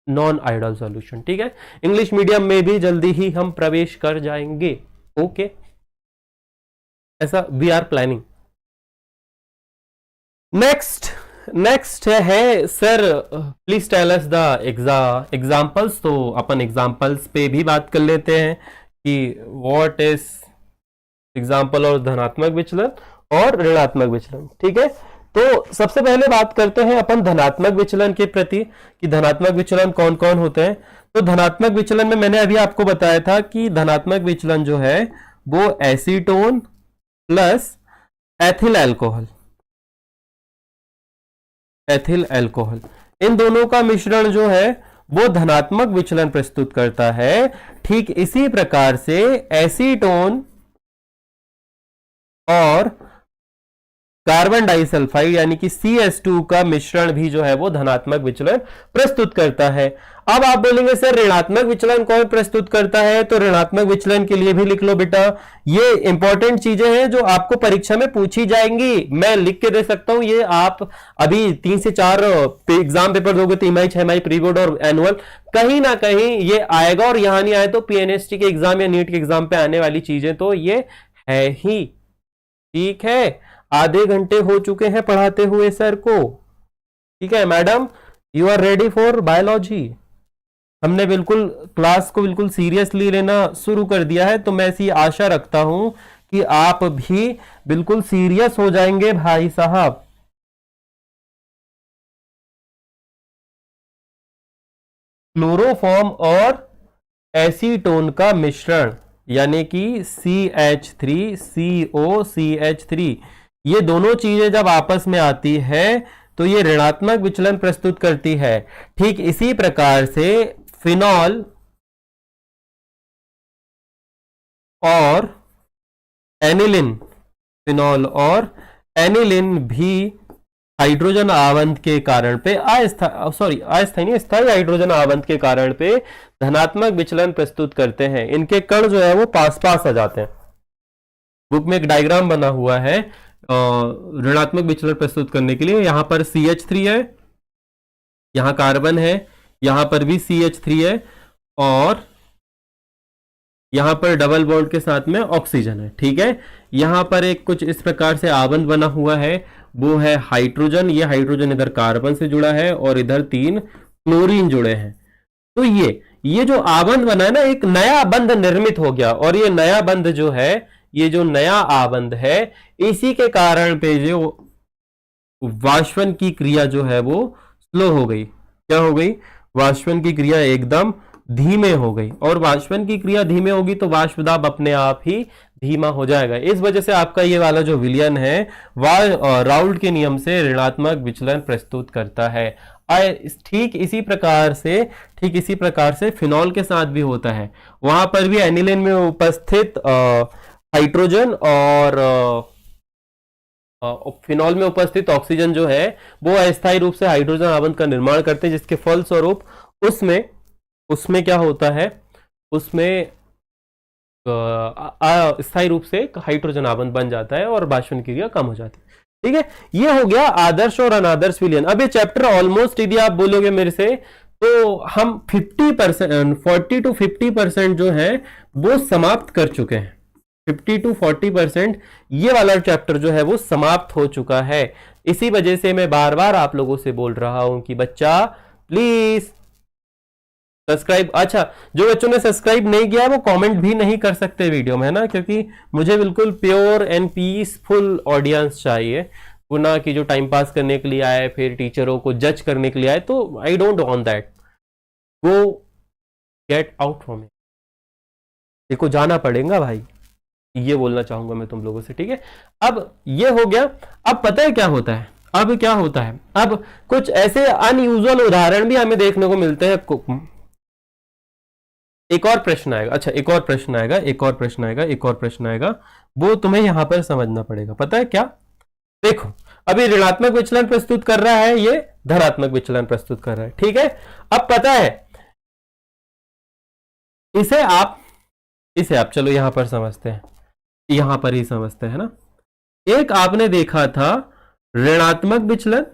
non ideal solution. ठीक है, इंग्लिश मीडियम में भी जल्दी ही हम प्रवेश कर जाएंगे। ओके, ऐसा वी आर प्लानिंग। नेक्स्ट है sir please tell us the examples. तो अपन एग्जांपल्स पे भी बात कर लेते हैं कि व्हाट इज एग्जांपल और धनात्मक विचलन और ऋणात्मक विचलन। ठीक है, तो सबसे पहले बात करते हैं अपन धनात्मक विचलन के प्रति कि धनात्मक विचलन कौन कौन होते हैं। तो धनात्मक विचलन में मैंने अभी आपको बताया था कि धनात्मक विचलन जो है वो acetone plus ethyl alcohol, ethyl alcohol, इन दोनों का मिश्रण जो है वो धनात्मक विचलन प्रस्तुत करता है। ठीक इसी प्रकार से एसीटोन और कार्बन डाइसल्फाइड यानी कि CH2 का मिश्रण भी जो है वो धनात्मक विचलन प्रस्तुत करता है। अब आप बोलेंगे सर ऋणात्मक विचलन कौन प्रस्तुत करता है, तो ऋणात्मक विचलन के लिए भी लिख लो बेटा। ये इंपॉर्टेंट चीजें हैं जो आपको परीक्षा में पूछी जाएंगी, मैं लिख के दे सकता हूं। ये आप अभी 3 से 4 एग्जाम पेपर दोगे, तिमाही, छमाही, प्री बोर्ड और एनुअल, कहीं ना कहीं ये आएगा। और यहां नहीं आए तो PNST के एग्जाम या नीट के एग्जाम पे आने वाली चीजें तो ये है ही। ठीक है, आधे घंटे हो चुके हैं पढ़ाते हुए सर को। ठीक है madam, you are ready for biology. हमने बिल्कुल क्लास को बिल्कुल सीरियसली लेना शुरू कर दिया है, तो मैं ऐसी आशा रखता हूं कि आप भी बिल्कुल सीरियस हो जाएंगे भाई साहब। क्लोरोफॉर्म और एसीटोन का मिश्रण यानी कि CH3COCH3, ये दोनों चीजें जब आपस में आती है तो ये ऋणात्मक विचलन प्रस्तुत करती है। ठीक इसी प्रकार से फिनॉल और एनिलिन, फिनॉल और एनिलिन भी हाइड्रोजन आवंत के कारण पे अस्थायी हाइड्रोजन आवंत के कारण पे धनात्मक विचलन प्रस्तुत करते हैं। इनके कण जो है वो पास पास आ जाते हैं। बुक में एक डायग्राम बना हुआ है ऋणात्मक विचलन प्रस्तुत करने के लिए। यहां पर CH3 है, यहां कार्बन है, यहां पर भी CH3 है और यहां पर डबल बॉन्ड के साथ में ऑक्सीजन है। ठीक है, यहां पर एक कुछ इस प्रकार से आवंत बना हुआ है, वो है हाइड्रोजन। ये हाइड्रोजन इधर कार्बन से जुड़ा है और इधर 3 क्लोरीन जुड़े हैं। तो ये जो आवंत बना है ना, एक नया बंध निर्मित हो गया। और ये नया बंध जो है, ये जो नया आबंध है, इसी के कारण पे जो वाष्पन की क्रिया जो है वो स्लो हो गई। क्या हो गई, वाष्पन की क्रिया एकदम धीमे हो गई। और वाष्पन की क्रिया धीमे होगी तो वाष्प दाब अपने आप ही धीमा हो जाएगा। इस वजह से आपका ये वाला जो विलयन है वह राउल्ट के नियम से ऋणात्मक विचलन प्रस्तुत करता है। ठीक इसी प्रकार से फिनॉल के साथ भी होता है। वहां पर भी एनिलीन में उपस्थित हाइड्रोजन और फिनॉल में उपस्थित ऑक्सीजन जो है वो अस्थायी रूप से हाइड्रोजन आवंत का निर्माण करते हैं, जिसके फलस्वरूप उसमें उसमें क्या होता है, उसमें स्थायी रूप से हाइड्रोजन आवंत बन जाता है और बाष्पन क्रिया कम हो जाती है। ठीक है, ये हो गया आदर्श और अनादर्श विलयन। अब ये चैप्टर ऑलमोस्ट यदि आप बोलोगे मेरे से तो हम 50%, 40 to 50% जो है वो समाप्त कर चुके हैं। 50 to 40% ये वाला चैप्टर जो है वो समाप्त हो चुका है। इसी वजह से मैं बार बार आप लोगों से बोल रहा हूं कि बच्चा प्लीज सब्सक्राइब। अच्छा, जो बच्चों ने सब्सक्राइब नहीं किया वो कमेंट भी नहीं कर सकते वीडियो में, है ना, क्योंकि मुझे बिल्कुल प्योर एंड पीसफुल ऑडियंस चाहिए, वो ना कि जो टाइम पास करने के लिए आए फिर टीचरों को जज करने के लिए आए। तो I don't want that, go get out from it, देखो जाना पड़ेगा भाई, ये बोलना चाहूंगा मैं तुम लोगों से। ठीक है, अब ये हो गया। अब पता है क्या होता है, अब क्या होता है, अब कुछ ऐसे अनयूजुअल उदाहरण भी हमें देखने को मिलते हैं। एक और प्रश्न आएगा, अच्छा एक और प्रश्न आएगा, एक और प्रश्न आएगा, एक और प्रश्न आएगा, वो तुम्हें यहां पर समझना पड़ेगा। पता है क्या, देखो अभी ऋणात्मक विचलन प्रस्तुत कर रहा है, ये धनात्मक विचलन प्रस्तुत कर रहा है। ठीक है, अब पता है इसे आप चलो यहां पर समझते हैं, यहां पर ही समझते हैं ना। एक आपने देखा था ऋणात्मक विचलन,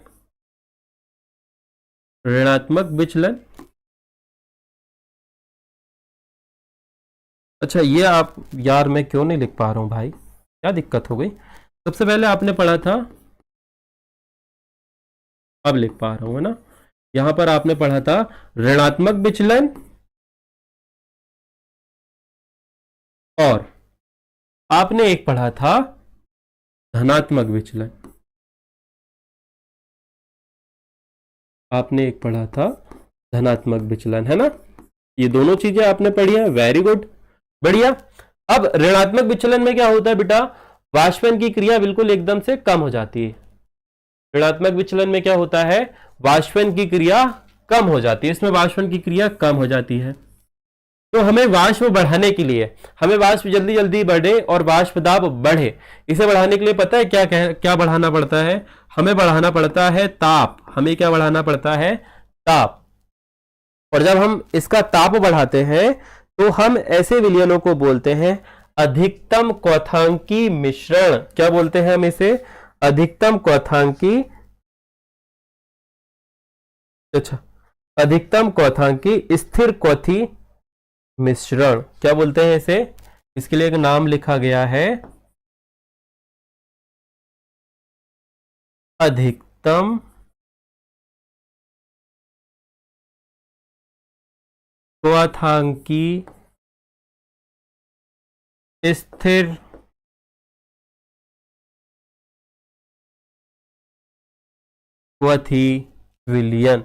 ऋणात्मक विचलन। अच्छा ये आप, यार मैं क्यों नहीं लिख पा रहा हूं भाई, क्या दिक्कत हो गई। सबसे पहले आपने पढ़ा था, अब लिख पा रहा हूं, है ना। यहां पर आपने पढ़ा था ऋणात्मक विचलन और आपने एक पढ़ा था धनात्मक विचलन, आपने एक पढ़ा था धनात्मक विचलन, है ना। ये दोनों चीजें आपने पढ़ी है, वेरी गुड, बढ़िया। अब ऋणात्मक विचलन में क्या होता है बेटा, वाष्पन की क्रिया बिल्कुल एकदम से कम हो जाती है। ऋणात्मक विचलन में क्या होता है, वाष्पन की क्रिया कम हो जाती है, इसमें वाष्पन की क्रिया कम हो जाती है। तो हमें वाष्प बढ़ाने के लिए, हमें वाष्प जल्दी जल्दी बढ़े और वाष्प दाब बढ़े, इसे बढ़ाने के लिए पता है क्या क्या बढ़ाना पड़ता है, हमें बढ़ाना पड़ता है ताप। हमें क्या बढ़ाना पड़ता है, ताप। और जब हम इसका ताप बढ़ाते हैं तो हम ऐसे विलयनों को बोलते हैं अधिकतम क्वथांकी मिश्रण। क्या बोलते हैं हम इसे, अधिकतम क्वथांकी, अच्छा अधिकतम क्वथांकी स्थिर क्वथी मिश्रण, क्या बोलते हैं इसे। इसके लिए एक नाम लिखा गया है अधिकतम क्वथांकी स्थिर क्वथी विलयन।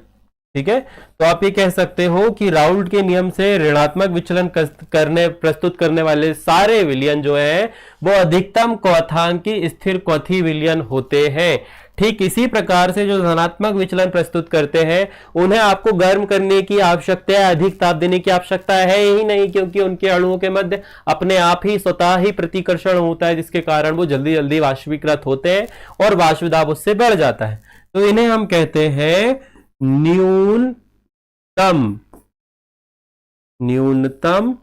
ठीक है, तो आप ये कह सकते हो कि राउल्ट के नियम से ऋणात्मक विचलन करने प्रस्तुत करने वाले सारे विलयन जो है वो अधिकतम क्वथांकी स्थिर क्वथी विलयन होते हैं। ठीक इसी प्रकार से जो धनात्मक विचलन प्रस्तुत करते हैं उन्हें आपको गर्म करने की आवश्यकता है, अधिक ताप देने की आवश्यकता है ही नहीं, क्योंकि उनके अणुओं के मध्य अपने आप ही स्वतः ही प्रतिकर्षण होता है, जिसके कारण वो जल्दी जल्दी वाष्पीकृत होते हैं और वाष्प दाब उससे बढ़ जाता है। तो इन्हें हम कहते हैं न्यूनतम, न्यूनतम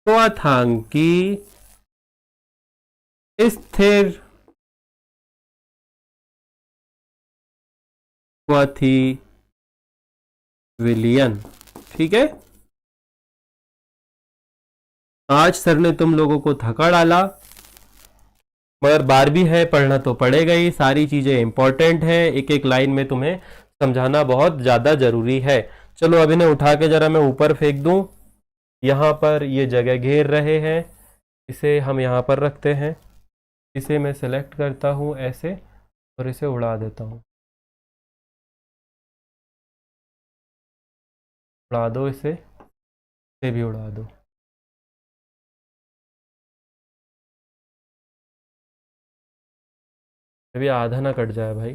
क्वथांकी स्थिर क्वथी विलयन। ठीक है, आज सर ने तुम लोगों को थका डाला, मगर 12वीं है, पढ़ना तो पड़ेगा ही, सारी चीजें इंपॉर्टेंट है, एक एक लाइन में तुम्हें समझाना बहुत ज्यादा जरूरी है। चलो अब इन्हें उठा के जरा मैं ऊपर फेंक दूं, यहां पर ये जगह घेर रहे हैं, इसे हम यहां पर रखते हैं, इसे मैं सेलेक्ट करता हूं ऐसे और इसे उड़ा देता हूं, उड़ा दो इसे भी उड़ा दो। अभी आधा ना कट जाए भाई,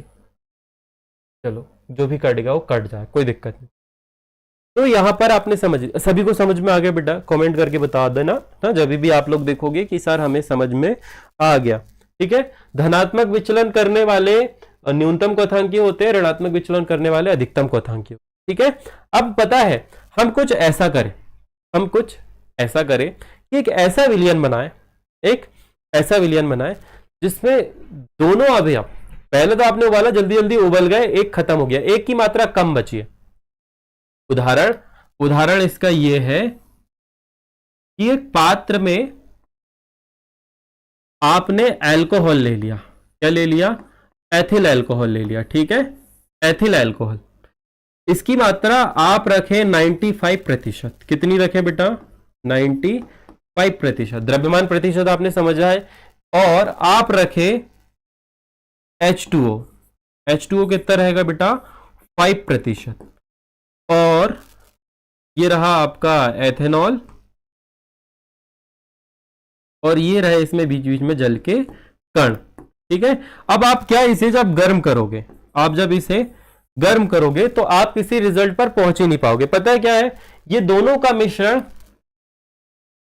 चलो जो भी कटेगा वो कट जाए, कोई दिक्कत नहीं। तो यहां पर आपने सभी को समझ में आ गया बेटा? कमेंट करके बता देना ना, जब भी आप लोग देखोगे कि सर हमें समझ में आ गया। ठीक है, धनात्मक विचलन करने वाले न्यूनतम क्वथांकीय होते हैं, ऋणात्मक विचलन करने वाले अधिकतम क्वथांकीय। ठीक है, अब पता है हम कुछ ऐसा करें कि एक ऐसा विलयन बनाए जिसमें दोनों अवयव, पहले तो आपने उबाला, जल्दी जल्दी उबल गए, एक खत्म हो गया, एक की मात्रा कम बची है। उदाहरण इसका यह है कि एक पात्र में आपने अल्कोहल ले लिया। क्या ले लिया? एथिल अल्कोहल ले लिया। ठीक है, एथिल अल्कोहल, इसकी मात्रा आप रखें 95%। कितनी रखें बेटा? 95%। द्रव्यमान प्रतिशत आपने समझा है। और आप रखें H2O कितना रहेगा बेटा? 5%। और ये रहा आपका एथेनॉल, और ये रहे इसमें बीच बीच में जल के कण। ठीक है, अब आप क्या इसे जब गर्म करोगे, तो आप किसी रिजल्ट पर पहुंच ही नहीं पाओगे। पता है क्या है? ये दोनों का मिश्रण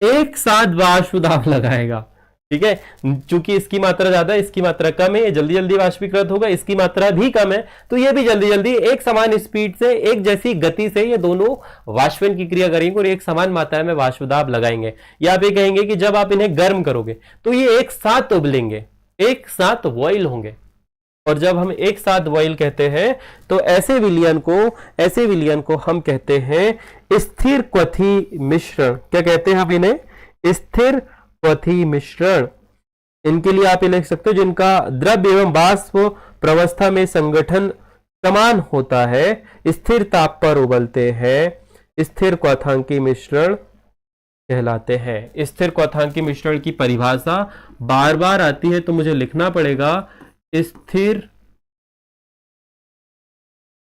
एक साथ वाष्प दाब लगाएगा। ठीक है, चूंकि इसकी मात्रा ज्यादा है, इसकी मात्रा कम है, ये जल्दी जल्दी वाष्पीकृत होगा, इसकी मात्रा भी कम है, तो ये भी जल्दी जल्दी एक समान स्पीड से, एक जैसी गति से ये दोनों वाष्पन की क्रिया करेंगे और एक समान मात्रा में वाष्प दाब लगाएंगे। या आप ये कहेंगे कि जब आप इन्हें गर्म करोगे तो ये एक साथ उबलेंगे, एक साथ बॉयल होंगे। और जब हम एक साथ बॉयल कहते हैं तो ऐसे विलयन को हम कहते हैं स्थिर क्वथी मिश्रण। क्या कहते हैं हम इन्हें? स्थिर क्वथी मिश्रण। इनके लिए आप ये लिख सकते हो जिनका द्रव्य एवं वाष्प प्रवस्था में संगठन समान होता है, स्थिर ताप पर उबलते हैं, स्थिर क्वथांकी मिश्रण कहलाते हैं। स्थिर क्वथांकी मिश्रण की परिभाषा बार बार आती है तो मुझे लिखना पड़ेगा। स्थिर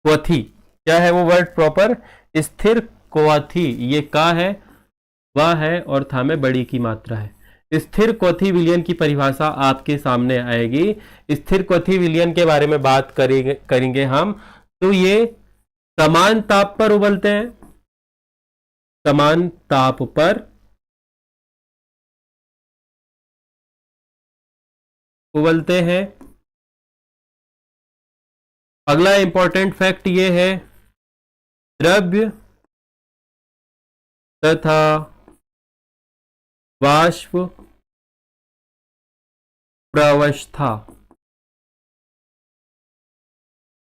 क्वथी, क्या है वो वर्ड प्रॉपर? स्थिर क्वथी, ये का है, वह है, और था में बड़ी की मात्रा है। स्थिर क्वथी विलयन की परिभाषा आपके सामने आएगी। स्थिर क्वथी विलयन के बारे में बात करेंगे हम। तो ये समान ताप पर उबलते हैं, समान ताप पर उबलते हैं। अगला इंपॉर्टेंट फैक्ट ये है, द्रव्य तथा वाष्प प्रवस्था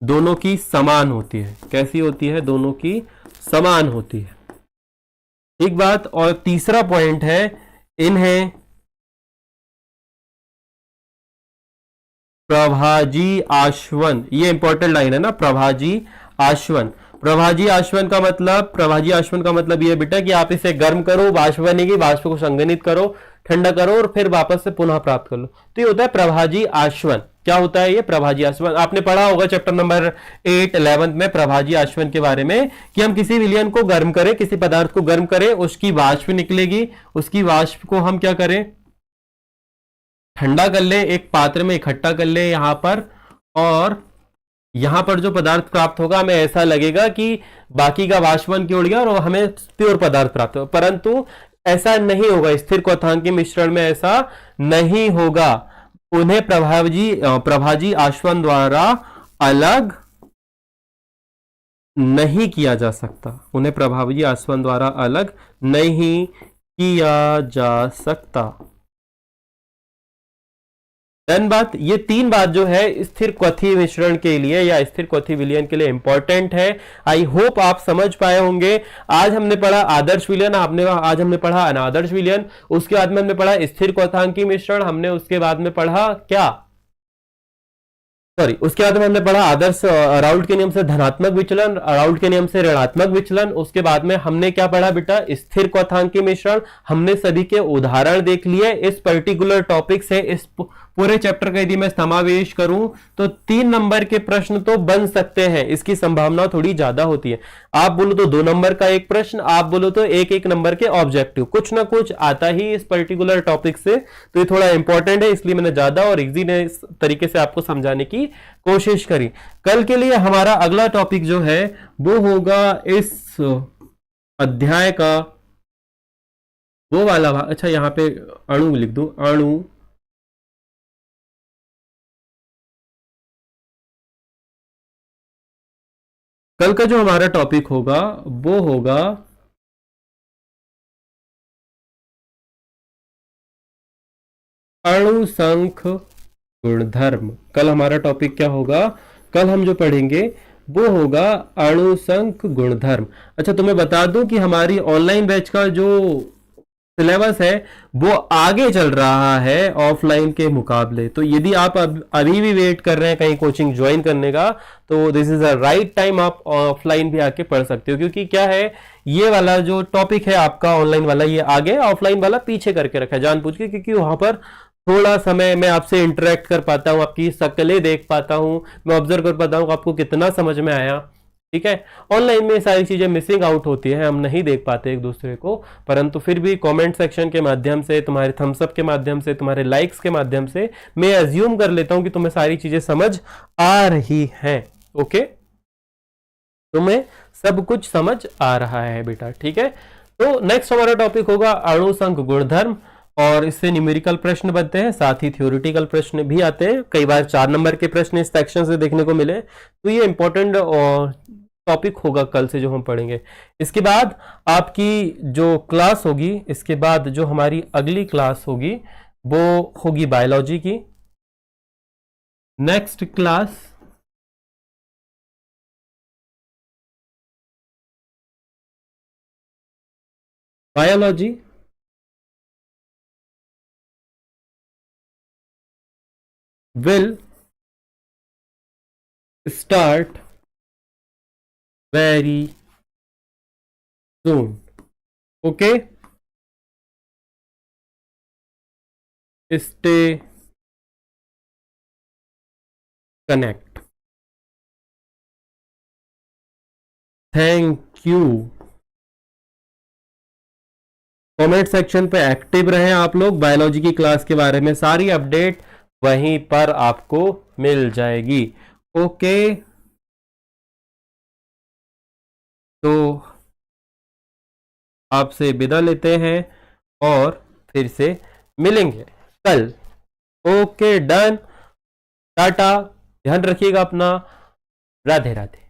दोनों की समान होती है। कैसी होती है? दोनों की समान होती है। एक बात और तीसरा पॉइंट है, इन्हें प्रभाजी आश्वन, ये इंपॉर्टेंट लाइन है ना, प्रभाजी आश्वन। प्रभाजी आश्वन का मतलब ये बेटा कि आप इसे गर्म करो, वाष्प बनेगी, वाष्प को संघनित करो, ठंडा करो और फिर वापस से पुनः प्राप्त कर लो। तो ये होता है प्रभाजी आश्वन। क्या होता है ये प्रभाजी आश्वन? आपने पढ़ा होगा चैप्टर नंबर 8 11 में प्रभाजी आश्वन के बारे में, कि हम किसी विलयन को गर्म करें, किसी पदार्थ को गर्म करें, उसकी वाष्प निकलेगी, उसकी वाष्प को हम क्या करें? ठंडा कर ले, एक पात्र में इकट्ठा कर ले यहां पर, और यहां पर जो पदार्थ प्राप्त होगा हमें ऐसा लगेगा कि बाकी का वाष्पन की उड़ गया और हमें प्योर पदार्थ प्राप्त होगा, परंतु ऐसा नहीं होगा। स्थिर क्वथांकी मिश्रण में ऐसा नहीं होगा। उन्हें प्रभाजी आश्वन द्वारा अलग नहीं किया जा सकता। उन्हें प्रभाजी आश्वन द्वारा अलग नहीं किया जा सकता। बात, ये तीन बात जो है स्थिर क्वथी मिश्रण के लिए या स्थिर क्वथी विलयन के लिए इंपॉर्टेंट है। आई होप आप समझ पाए होंगे। आज हमने पढ़ा आदर्श विलयन, आज हमने पढ़ा अनादर्श विलयन, उसके बाद में हमने पढ़ा स्थिर क्वथांकी मिश्रण, हमने उसके बाद में पढ़ा उसके बाद में हमने पढ़ा आदर्श राउल्ट के नियम से धनात्मक विचलन, राउल्ट के नियम से ऋणात्मक विचलन। उसके बाद में हमने क्या पढ़ा बेटा? स्थिर क्वथांकी मिश्रण। हमने सभी के उदाहरण देख लिए। इस पर्टिकुलर टॉपिक से इस पूरे चैप्टर का यदि मैं समावेश करूं तो 3 नंबर के प्रश्न तो बन सकते हैं, इसकी संभावना थोड़ी ज्यादा होती है। आप बोलो तो 2 नंबर का एक प्रश्न, आप बोलो तो 1-1 नंबर के ऑब्जेक्टिव, कुछ ना कुछ आता ही इस पर्टिकुलर टॉपिक से। तो ये थोड़ा इंपॉर्टेंट है, इसलिए मैंने ज्यादा और इजी तरीके से आपको समझाने की कोशिश करी। कल के लिए हमारा अगला टॉपिक जो है वो होगा इस अध्याय का वो वाला भाग, अच्छा यहाँ पे अणु लिख दूं, अणु कल का जो हमारा टॉपिक होगा वो होगा अणुसंख गुणधर्म। कल हमारा टॉपिक क्या होगा, कल हम जो पढ़ेंगे वो होगा अणुसंख गुणधर्म। अच्छा तुम्हें बता दूं कि हमारी ऑनलाइन बैच का जो सिलेबस है वो आगे चल रहा है ऑफलाइन के मुकाबले। तो यदि आप अभी भी वेट कर रहे हैं कहीं कोचिंग ज्वाइन करने का, तो this is a right time, आप ऑफलाइन भी आके पढ़ सकते हो। क्योंकि क्या है, ये वाला जो टॉपिक है आपका ऑनलाइन वाला ये आगे, ऑफलाइन वाला पीछे करके रखा है जानबूझ के, क्योंकि वहां पर थोड़ा समय मैं आपसे इंटरेक्ट कर पाता हूं, आपकी शक्लें देख पाता हूं, मैं ऑब्जर्व कर पाता हूं कि आपको कितना समझ में आया। ठीक है, ऑनलाइन में सारी चीजें मिसिंग आउट होती है, हम नहीं देख पाते एक दूसरे को, परंतु फिर भी कमेंट सेक्शन के माध्यम से, तुम्हारे थम्सअप के माध्यम से, तुम्हारे लाइक्स के माध्यम से मैं अज्यूम कर लेता हूं कि तुम्हें सारी चीजें समझ आ रही हैं। ओके, तुम्हें सब कुछ समझ आ रहा है बेटा। ठीक है, तो नेक्स्ट हमारा टॉपिक होगा अणुसंख गुणधर्म, और इससे न्यूमेरिकल प्रश्न बनते हैं, साथ ही थ्योरेटिकल प्रश्न भी आते हैं, कई बार 4 नंबर के प्रश्न इस सेक्शन से देखने को मिले। तो ये इंपॉर्टेंट टॉपिक होगा कल से जो हम पढ़ेंगे। इसके बाद आपकी जो क्लास होगी, इसके बाद जो हमारी अगली क्लास होगी वो होगी बायोलॉजी की। Next class biology will start very soon. Okay, stay connect. Thank you. Comment section पे एक्टिव रहें आप लोग, बायोलॉजी की क्लास के बारे में सारी अपडेट वहीं पर आपको मिल जाएगी। ओके, तो आपसे विदा लेते हैं और फिर से मिलेंगे कल। ओके डन, टाटा, ध्यान रखिएगा अपना, राधे राधे।